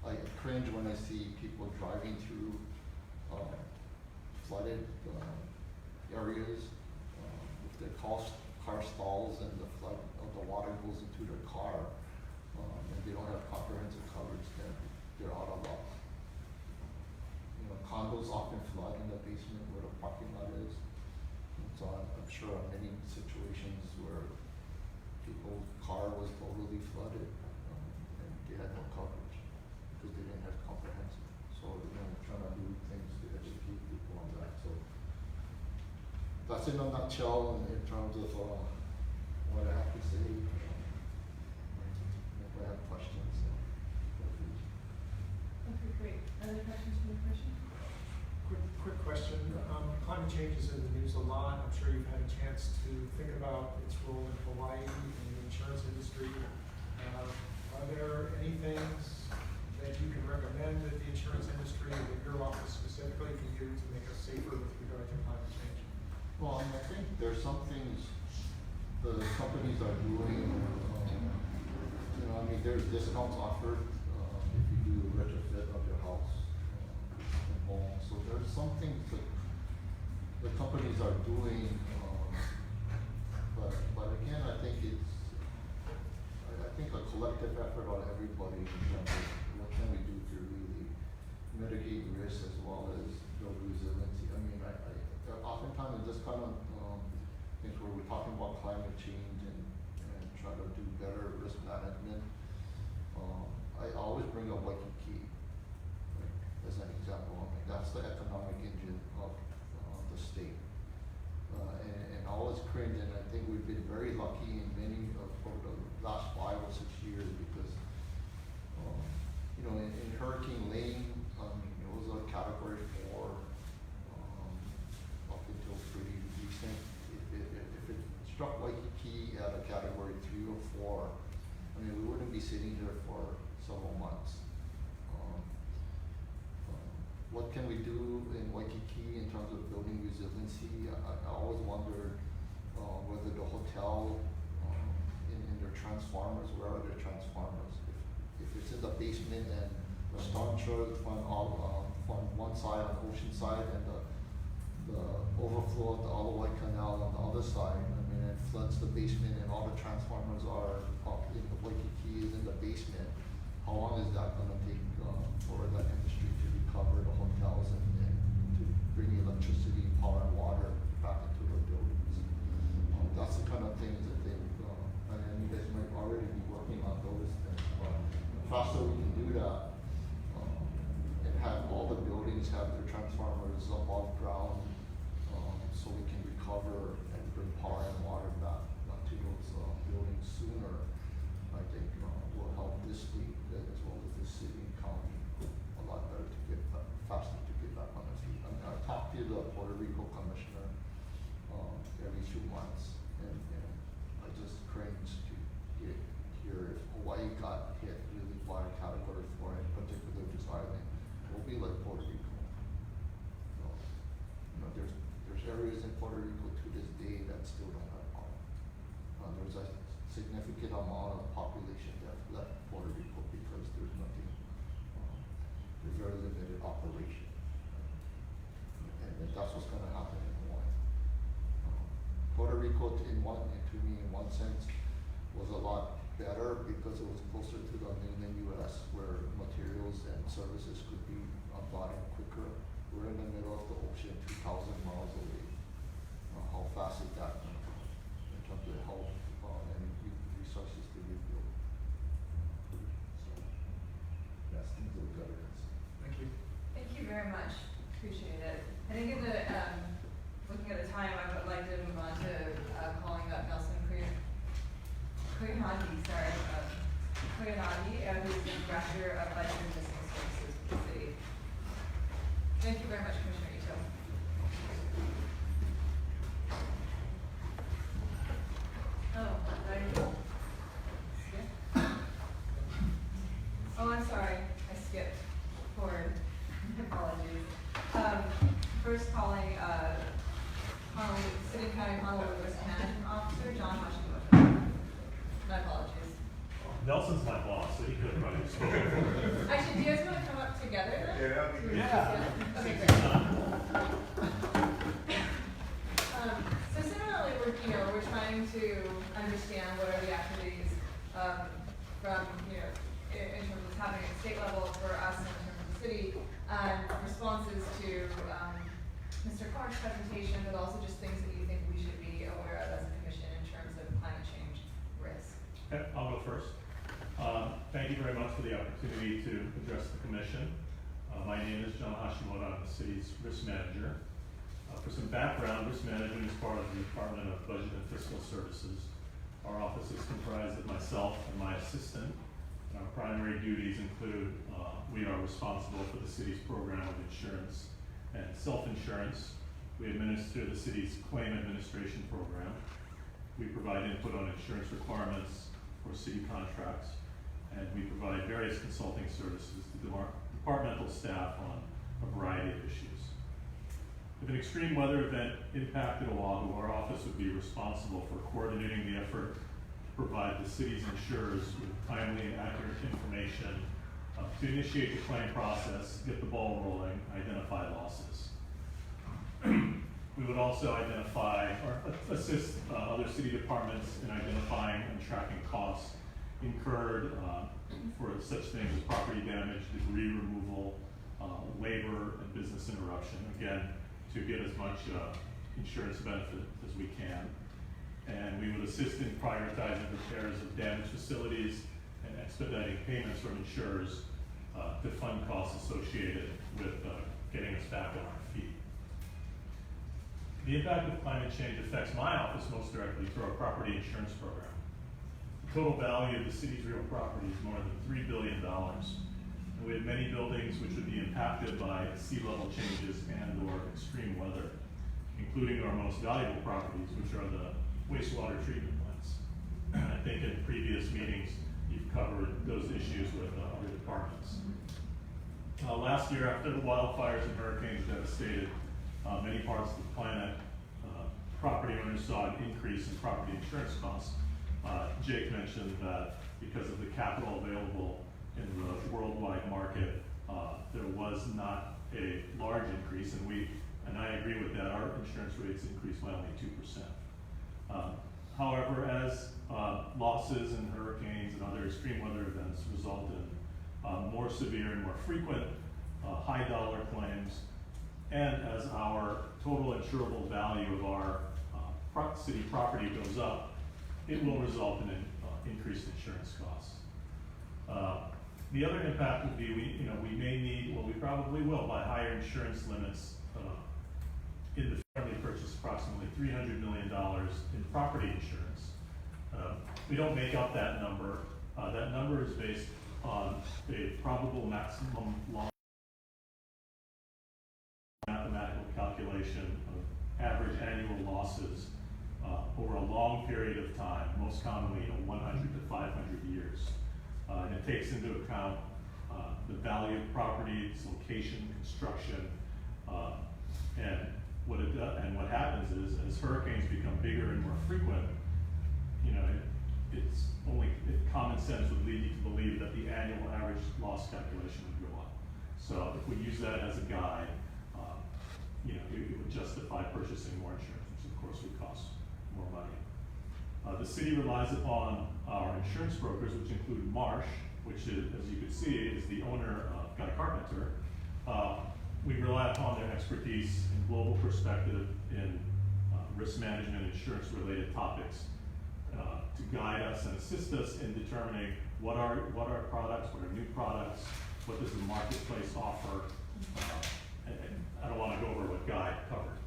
I cringe when I see people driving through flooded areas. If their car stalls and the water goes into their car and they don't have comprehensive coverage, then they're out of luck. Condos often flood in the basement where the parking lot is. And so I'm sure of many situations where people's car was totally flooded and they had no coverage because they didn't have comprehensive. So trying to do things to educate people on that. So that's in a nutshell in terms of what I have to say. If I have questions. Okay, great. Other questions from the commission? Quick question. Climate change is in the news a lot. I'm sure you've had a chance to think about its role in Hawaii and the insurance industry. Are there any things that you can recommend that the insurance industry, that your office specifically can do to make us safer with regard to climate change? Well, I think there's some things the companies are doing. There's discounts offered if you do a retrofit of your house and home. So there's some things that the companies are doing, but again, I think a collective effort on everybody in terms of what can we do to really mitigate risk as well as build resiliency. Oftentimes it's just kind of things where we're talking about climate change and try to do better risk management. I always bring up Waikiki, right, as an example. I mean, that's the economic engine of the state. And all is cringe, and I think we've been very lucky in many of the last 5 or 6 years because, you know, in Hurricane Lane, it was a category 4, up until pretty recent. If it struck Waikiki at a category 3 or 4, I mean, we wouldn't be sitting here for several months. What can we do in Waikiki in terms of building resiliency? I always wondered whether the hotel, in their transformers, where are their transformers? If it's in the basement and the storm surge from one side on Ocean side and the overflow of the Alawai Canal on the other side, I mean, it floods the basement and all the transformers are up in the Waikiki is in the basement. How long is that gonna take for that industry to recover the hotels and to bring electricity, power, and water back into their buildings? That's the kind of things that they, and you guys might already be working on those things, but the faster we can do that, and have all the buildings have their transformers above ground, so we can recover and bring power and water back to those buildings sooner, I think will help this state as well as this city and county a lot better to get back, faster to get back on their feet. I mean, I talk to the Puerto Rico commissioner every 2 months, and I just cringe to hear if Hawaii got hit really by category 4, in particular this island, it'll be like Puerto Rico. So, you know, there's areas in Puerto Rico to this day that still don't have power. There's a significant amount of population that left Puerto Rico because there's nothing, there's very limited operation. And that's what's gonna happen in Hawaii. Puerto Rico, to me, in one sense, was a lot better because it was closer to the mainland US where materials and services could be brought in quicker. We're in the middle of the ocean, 2,000 miles away. How fast is that going to go in terms of health and resources to rebuild? So, that's things that we got to consider. Thank you. Thank you very much. Appreciate it. I think in the, looking at the time, I would like to move on to calling up Nelson Koyanagi, who's the Director of Budget and Fiscal Services for the city. Thank you very much, Commissioner Ito. Oh, did I skip? Oh, I'm sorry, I skipped forward. Apologies. First calling, City County Honolulu Risk Management Officer, John Hashimoto. My apologies. Nelson's my boss, so he could have probably spoken. Actually, do you guys want to come up together then? Yeah. Okay, great. So similarly, we're trying to understand what are the activities from, in terms of what's happening at state level for us and in terms of the city, and responses to Mr. Clark's presentation, but also just things that you think we should be aware of as a commission in terms of climate change risk. Okay, I'll go first. Thank you very much for the opportunity to address the commission. My name is John Hashimoto. I'm the city's risk manager. For some background, risk management is part of the Department of Budget and Fiscal Services. Our office is comprised of myself and my assistant. And our primary duties include we are responsible for the city's program of insurance and self-insurance. We administer the city's claim administration program. We provide input on insurance requirements for city contracts, and we provide various consulting services to departmental staff on a variety of issues. If an extreme weather event impacted Oahu, our office would be responsible for coordinating the effort to provide the city's insurers with timely and accurate information to initiate the claim process, get the ball rolling, identify losses. We would also identify or assist other city departments in identifying and tracking costs incurred for such things as property damage, debris removal, labor, and business interruption, again, to get as much insurance benefit as we can. And we would assist in prioritizing repairs of damaged facilities and expediting payments from insurers to fund costs associated with getting us back on our feet. The impact of climate change affects my office most directly through our property insurance program. The total value of the city's real property is more than $3 billion. And we have many buildings which would be impacted by sea level changes and/or extreme weather, including our most valuable properties, which are the wastewater treatment plants. I think in previous meetings, you've covered those issues with other departments. Last year, after the wildfires and hurricanes devastated many parts of the planet, property owners saw an increase in property insurance costs. Jake mentioned that because of the capital available in the worldwide market, there was not a large increase, and I agree with that. Our insurance rates increased by only 2%. However, as losses and hurricanes and other extreme weather events result in more severe and more frequent high dollar claims, and as our total insurable value of our city property goes up, it will result in increased insurance costs. The other impact would be we may need, well, we probably will, buy higher insurance limits. In the family purchase approximately $300 million in property insurance. We don't make up that number. That number is based on a probable maximum loss mathematical calculation of average annual losses over a long period of time, most commonly 100 to 500 years. And it takes into account the value of property, its location, construction, and what happens is as hurricanes become bigger and more frequent, it's only common sense would lead you to believe that the annual average loss calculation would go up. So if we use that as a guide, it would justify purchasing more insurance, which of course would cost more money. The city relies upon our insurance brokers, which include Marsh, which is, as you can see, is the owner of Guy Carpenter. We rely upon their expertise and global perspective in risk management and insurance-related topics to guide us and assist us in determining what are products, what are new products, what does the marketplace offer. And I don't want to go over what Guy covered,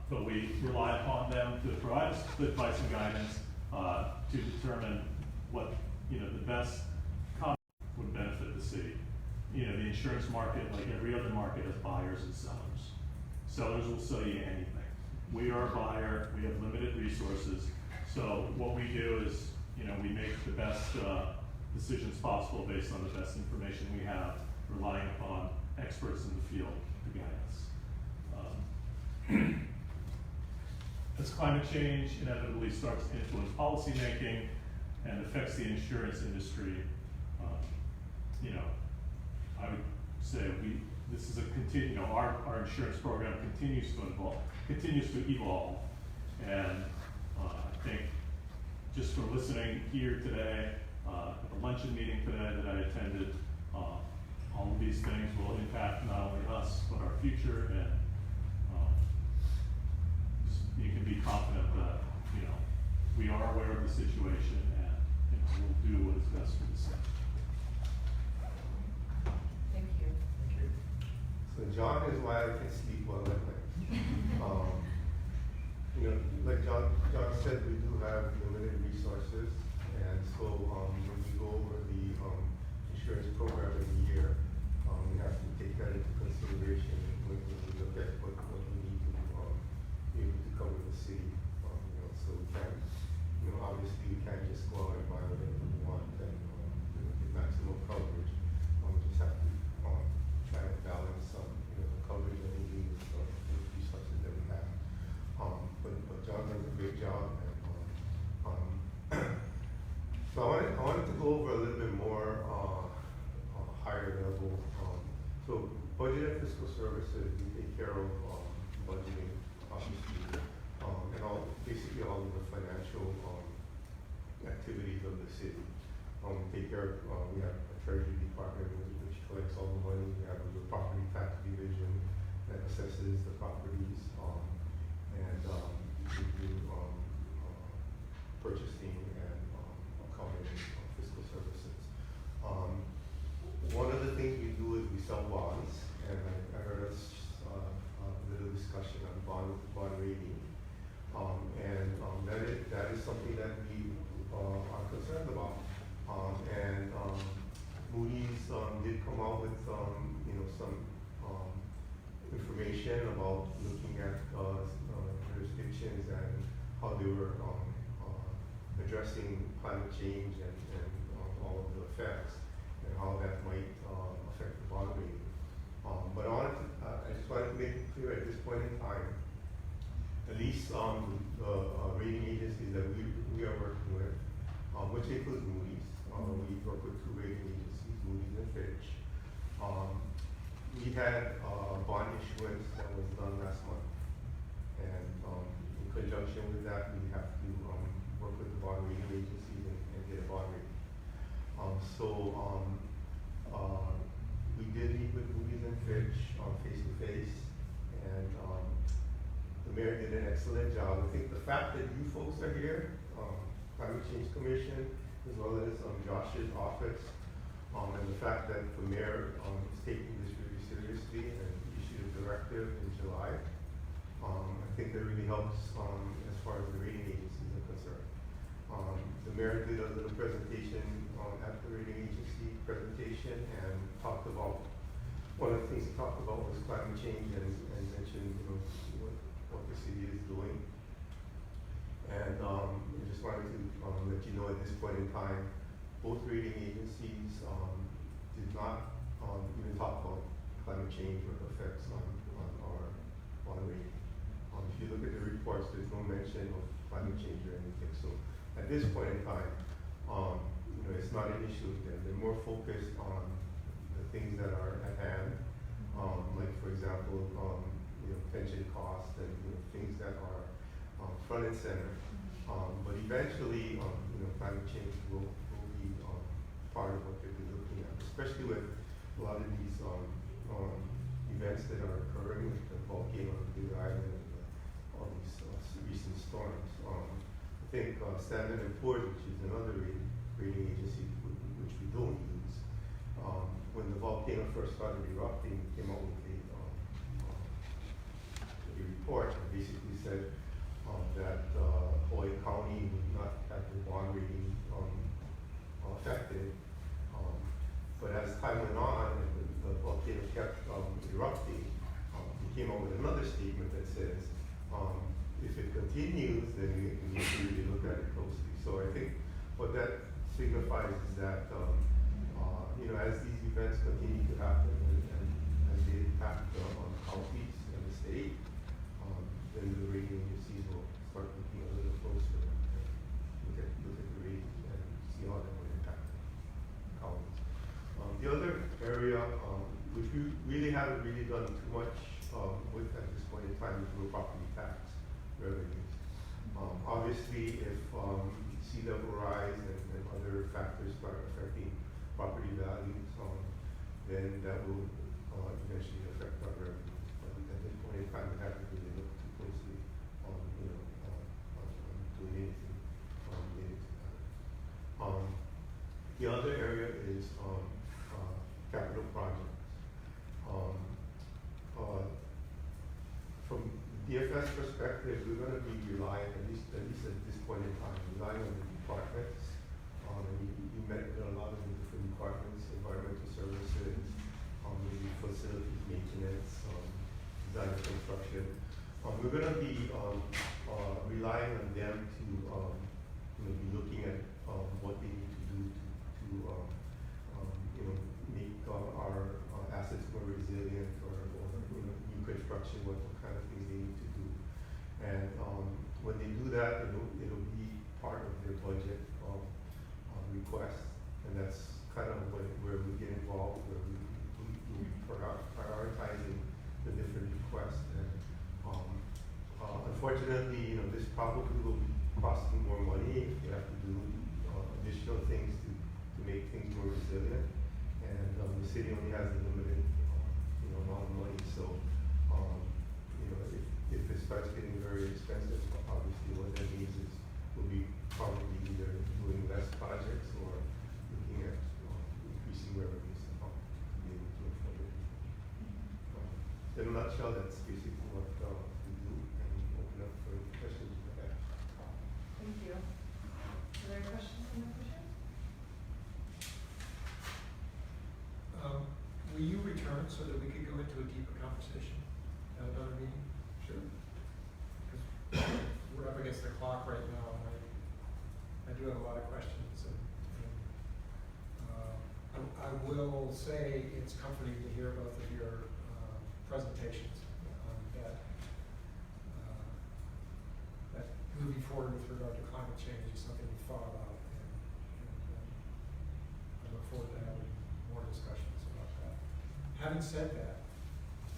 but we rely upon them to provide us with advice and guidance to determine what the best conduct would benefit the city. The insurance market, like every other market, has buyers and sellers. Sellers will sell you anything. We are a buyer. We have limited resources. So what we do is, we make the best decisions possible based on the best information we have, relying upon experts in the field to guide us. As climate change inevitably starts to influence policymaking and affects the insurance industry, I would say this is our insurance program continues to evolve, and I think just from listening here today, at the luncheon meeting today that I attended, all of these things will impact not only us, but our future, and you can be confident that, we are aware of the situation, and we'll do what is best for the city. Thank you. So John is why I can sleep well at night. Like John said, we do have limited resources, and so when we go over the insurance program every year, we have to take that into consideration when we look at what we need to be able to cover the city. So we can't, obviously we can't just go out and buy whatever we want and get maximum coverage. We just have to try to balance the coverage that we need with the resources that we have. But John does a great job, and so I wanted to go over a little bit more higher level. So budget and fiscal services, we take care of budgeting, obviously, and basically all of the financial activities of the city. Take care of, we have a treasury department which collects all the money. We have the property tax division that assesses the properties, and we do purchasing and accounting, fiscal services. that is something that we are concerned about. Moody's did come out with some information about looking at jurisdictions and how they were addressing climate change and all of the effects and how that might affect the bond rating. But I just wanted to make it clear at this point in time, at least the rating agencies that we are working with, which includes Moody's. We work with 2 rating agencies, Moody's and Fitch. We had bond issuance that was done last month. And in conjunction with that, we have to work with the bond rating agencies and get a bond rating. We did meet with Moody's and Fitch face to face, and the mayor did an excellent job. I think the fact that you folks are here, Climate Change Commission, as well as Josh's office, and the fact that the mayor is taking this really seriously and issued a directive in July, I think that really helps as far as the rating agencies are concerned. The mayor did a little presentation at the rating agency presentation and talked about, one of the things he talked about was climate change and mentioned what the city is doing. And I just wanted to let you know at this point in time, both rating agencies did not even talk about climate change or effects on our bond rating. If you look at the reports, there's no mention of climate change or anything. So at this point in time, it's not an issue with them. They're more focused on the things that are at hand, like for example, pension costs and things that are front and center. But eventually, climate change will be part of what they'll be looking at, especially with a lot of these events that are occurring with the volcano on Big Island and all these recent storms. I think Standard & Poor's, which is another rating agency which we don't use, when the volcano first started erupting, came out with a report that basically said that Hawaii County would not have the bond rating affected. But as time went on and the volcano kept erupting, we came out with another statement that says, if it continues, then we need to really look at it closely. So I think what that signifies is that, as these events continue to happen and they impact on counties and the state, then the rating agencies will start looking a little closer and look at the rating and see how that would impact counties. The other area, which we really haven't really done too much with at this point in time, is real property tax revenues. Obviously, if sea level rise and other factors start affecting property values, then that will eventually affect our revenues. But at this point in time, we haven't really looked too closely on doing anything related to that. The other area is capital projects. From DFS perspective, we're going to be relying, at least at this point in time, relying on the departments. You met with a lot of the different departments, environmental services, maybe facilities maintenance, design and construction. We're going to be relying on them to be looking at what they need to do to make our assets more resilient or new construction, what kind of things they need to do. And when they do that, it'll be part of their budget request, and that's kind of where we get involved, where we prioritizing the different requests. And unfortunately, this probably will be costing more money if you have to do additional things to make things more resilient. And the city only has a limited amount of money, so if it starts getting very expensive, obviously what that means is we'll be probably either doing less projects or looking at increasing revenues to be able to afford it. In a nutshell, that's basically what we do, and open up for any questions you have. into a deeper conversation at another meeting? Sure. Because we're up against the clock right now, and I do have a lot of questions, and I will say it's comforting to hear both of your presentations on that moving forward with regard to climate change is something we thought about, and I look forward to having more discussions about that. Having said that,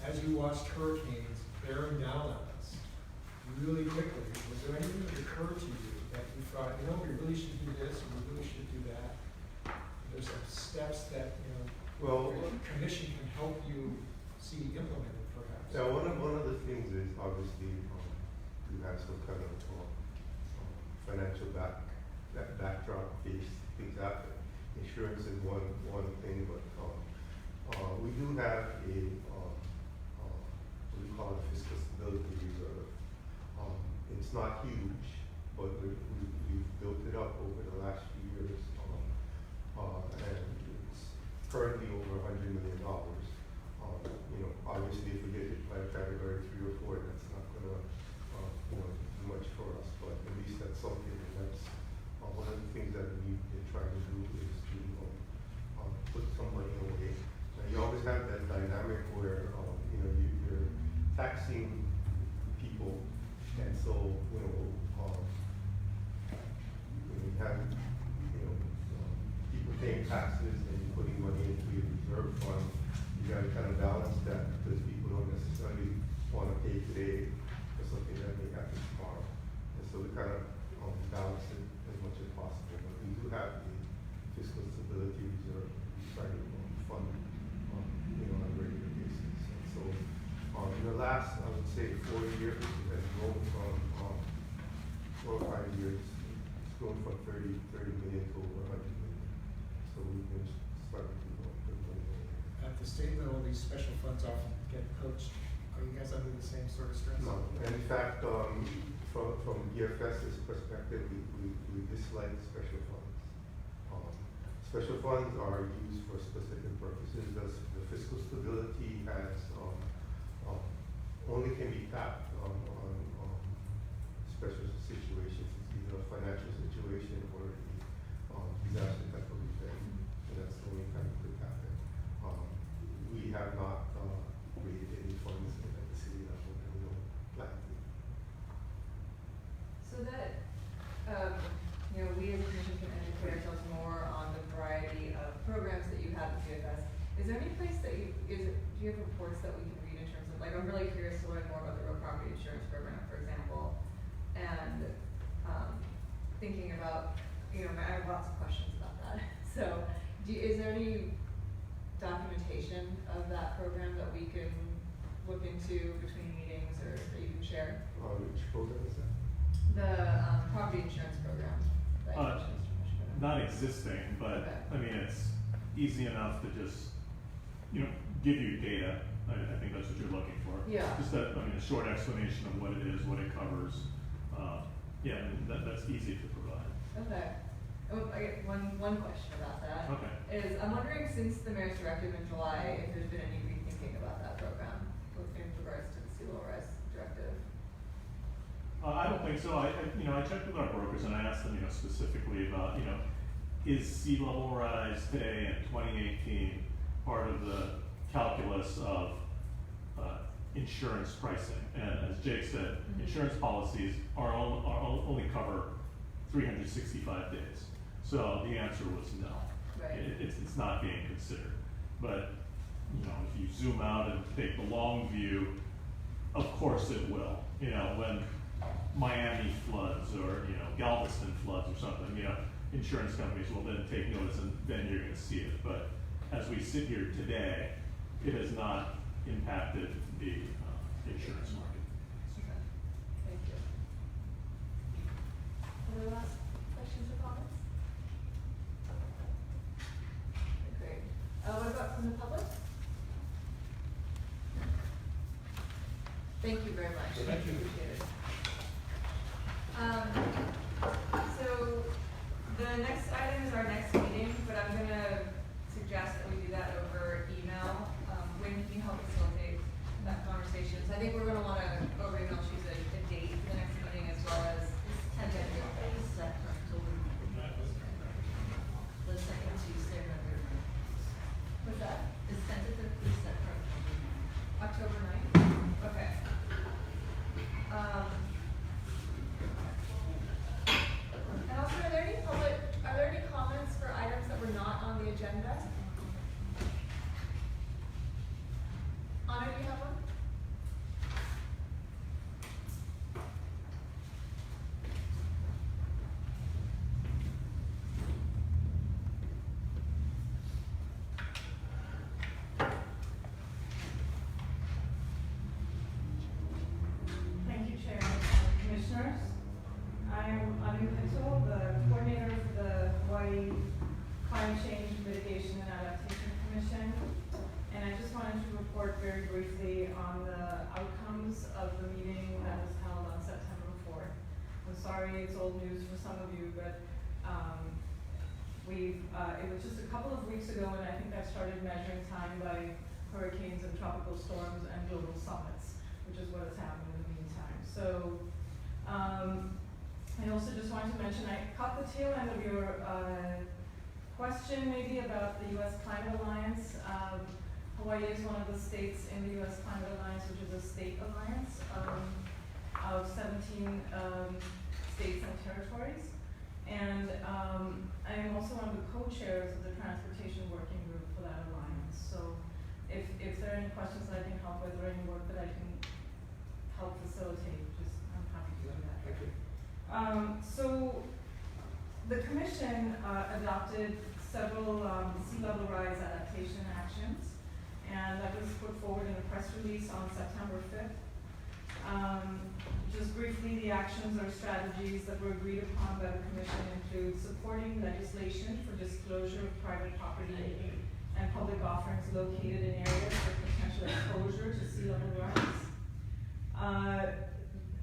as you watched hurricanes bearing down on us really quickly, was there anything that occurred to you that you thought, you know, we really should do this, or we really should do that? There's some steps that, you know, Well, the commission can help you see implemented perhaps. yeah, one of the things is obviously, we have some kind of, financial backdrop, case things happen. Insurance is one thing, but, we do have a, what do you call it, fiscal stability reserve. It's not huge, but we've built it up over the last few years, and it's currently over $100 million. You know, obviously if we get hit by a category 3 or 4, that's not gonna, you know, do much for us, but at least that's something, and that's, one of the things that we've been trying to do is to, put some money away. Now, you always have that dynamic where, you know, you're taxing people, and so, you know, when you have, you know, people paying taxes and you're putting money into your reserve fund, you gotta kind of balance that, because people don't necessarily wanna pay today for something that may happen tomorrow. And so we kind of, balance it as much as possible, but we do have the fiscal stability reserve, we try to fund, you know, on a regular basis. And so, in the last, I would say 4 years, it has grown from, 4 or 5 years, it's grown from 30 million to over 100 million. So we've been starting to put money away. At the state level, these special funds often get coached. Are you guys under the same sort of stress? No, and in fact, from DFS's perspective, we dislike special funds. Special funds are used for specific purposes. The fiscal stability has, only can be tapped on special situations. It's either a financial situation or a disaster type of event, and that's the only time it could happen. We have not raised any funds at the city level, and we don't plan to. So that, you know, we as a commission can educate ourselves more on the variety of programs that you have at DFS. Is there any place that do you have reports that we can read in terms of, like, I'm really curious to learn more about the real property insurance program, for example, and, thinking about, you know, I have lots of questions about that. So, is there any documentation of that program that we can look into between meetings, or that you can share? Which program is that? The property insurance program. that you mentioned, Mr. Commissioner. Not existing, but, Okay. I mean, it's easy enough to just, you know, give you data. I think that's what you're looking for. Yeah. Just a short explanation of what it is, what it covers. Yeah, and that's easy to provide. Okay. Oh, I get one question about that. Okay. Is, I'm wondering, since the mayor's directive in July, if there's been any rethinking about that program in regards to the sea level rise directive? I don't think so. I checked with our brokers and I asked them, specifically about, is sea level rise today in 2018 part of the calculus of insurance pricing? And as Jake said, insurance policies only cover 365 days. So the answer was no. Right. It's not being considered. But, if you zoom out and take the long view, of course it will. When Miami floods or, Galveston floods or something, insurance companies will then take notice and then you're gonna see it. But as we sit here today, it has not impacted the insurance market. Okay. Thank you. Other last questions or comments? Okay, great. What about from the public? Thank you very much. Thank you. Appreciate it. So the next item is our next meeting, but I'm gonna suggest that we do that over email. When can you help facilitate conversations. I think we're gonna wanna over email choose a date for the next meeting as well as tentative. The second Tuesday of every month. What's that? Is tentatively set for October 9th. October 9th? Okay. And also, are there any comments for items that were not on the agenda? Anna, do you have one? Thank you, Chair and Commissioners. I am Anu Pitzel, the coordinator for the Hawaii Climate Change Mitigation and Adaptation Commission. And I just wanted to report very briefly on the outcomes of the meeting that was held on September 4th. I'm sorry it's old news for some of you, but it was just a couple of weeks ago, and I think I started measuring time by hurricanes and tropical storms and global summits, which is what has happened in the meantime. So I also just wanted to mention, I caught the tail end of your question maybe about the U.S. Climate Alliance. Hawaii is one of the states in the U.S. Climate Alliance, which is a state alliance of 17 states and territories. And I am also one of the co-chairs of the Transportation Working Group for that alliance. So if there are any questions that I can help with or any work that I can help facilitate, I'm happy to do that. Thank you. So the Commission adopted several sea level rise adaptation actions, and that was put forward in a press release on September 5th. Just briefly, the actions or strategies that were agreed upon by the Commission include supporting legislation for disclosure of private property and public offerings located in areas with potential exposure to sea level rise.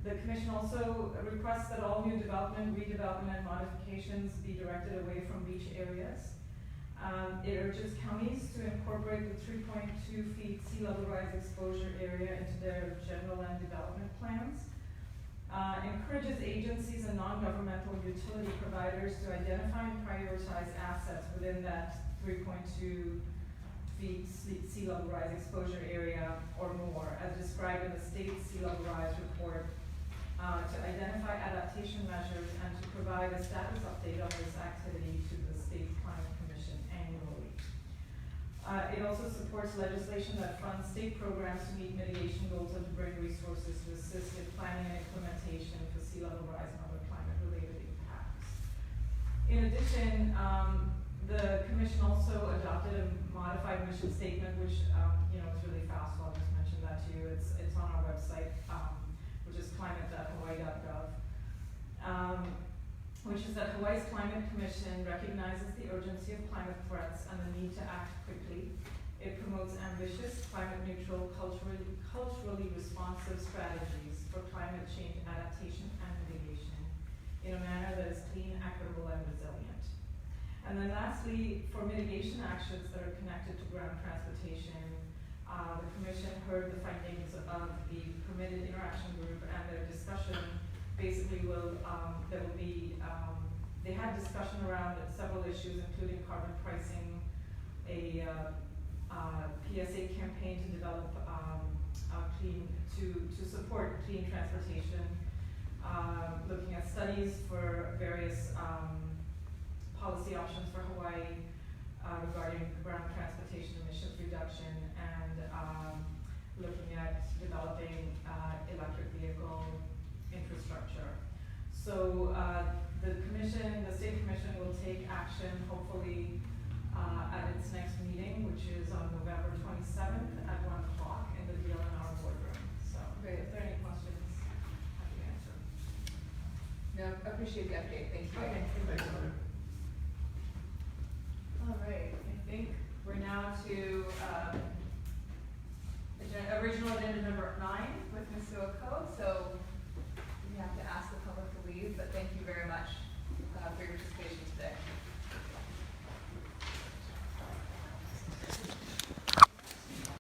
The Commission also requests that all new development, redevelopment, and modifications be directed away from beach areas. It urges counties to incorporate the 3.2 feet sea level rise exposure area into their general land development plans. Encourages agencies and non-governmental utility providers to identify and prioritize assets within that 3.2 feet sea level rise exposure area or more, as described in the state sea level rise report, to identify adaptation measures and to provide a status update on this activity to the State Climate Commission annually. It also supports legislation that funds state programs to meet mitigation goals and to bring resources to assist in planning and implementation for sea level rise and other climate-related impacts. In addition, the Commission also adopted a modified mission statement, which is really fast. So I'll just mention that to you. It's on our website, which is climate.hawaii.gov. Which is that Hawaii's Climate Commission recognizes the urgency of climate threats and the need to act quickly. It promotes ambitious, climate-neutral, culturally responsive strategies for climate change adaptation and mitigation in a manner that is clean, equitable, and resilient. And then lastly, for mitigation actions that are connected to ground transportation, the Commission heard the findings of the Permitted Interaction Group, and their discussion basically they had discussion around several issues, including carbon pricing, a PSA campaign to develop to support clean transportation, looking at studies for various policy options for Hawaii regarding ground transportation emissions reduction, and looking at developing electric vehicle infrastructure. So the State Commission will take action hopefully at its next meeting, which is on November 27th at 1 o'clock in the DLNR boardroom. So Great. if there are any questions, happy to answer. No, I appreciate the update. Thank you. Okay. Thanks, Anu. All right, I think we're now to original agenda number 9 with Ms. Suoko. So we have to ask the public to leave, but thank you very much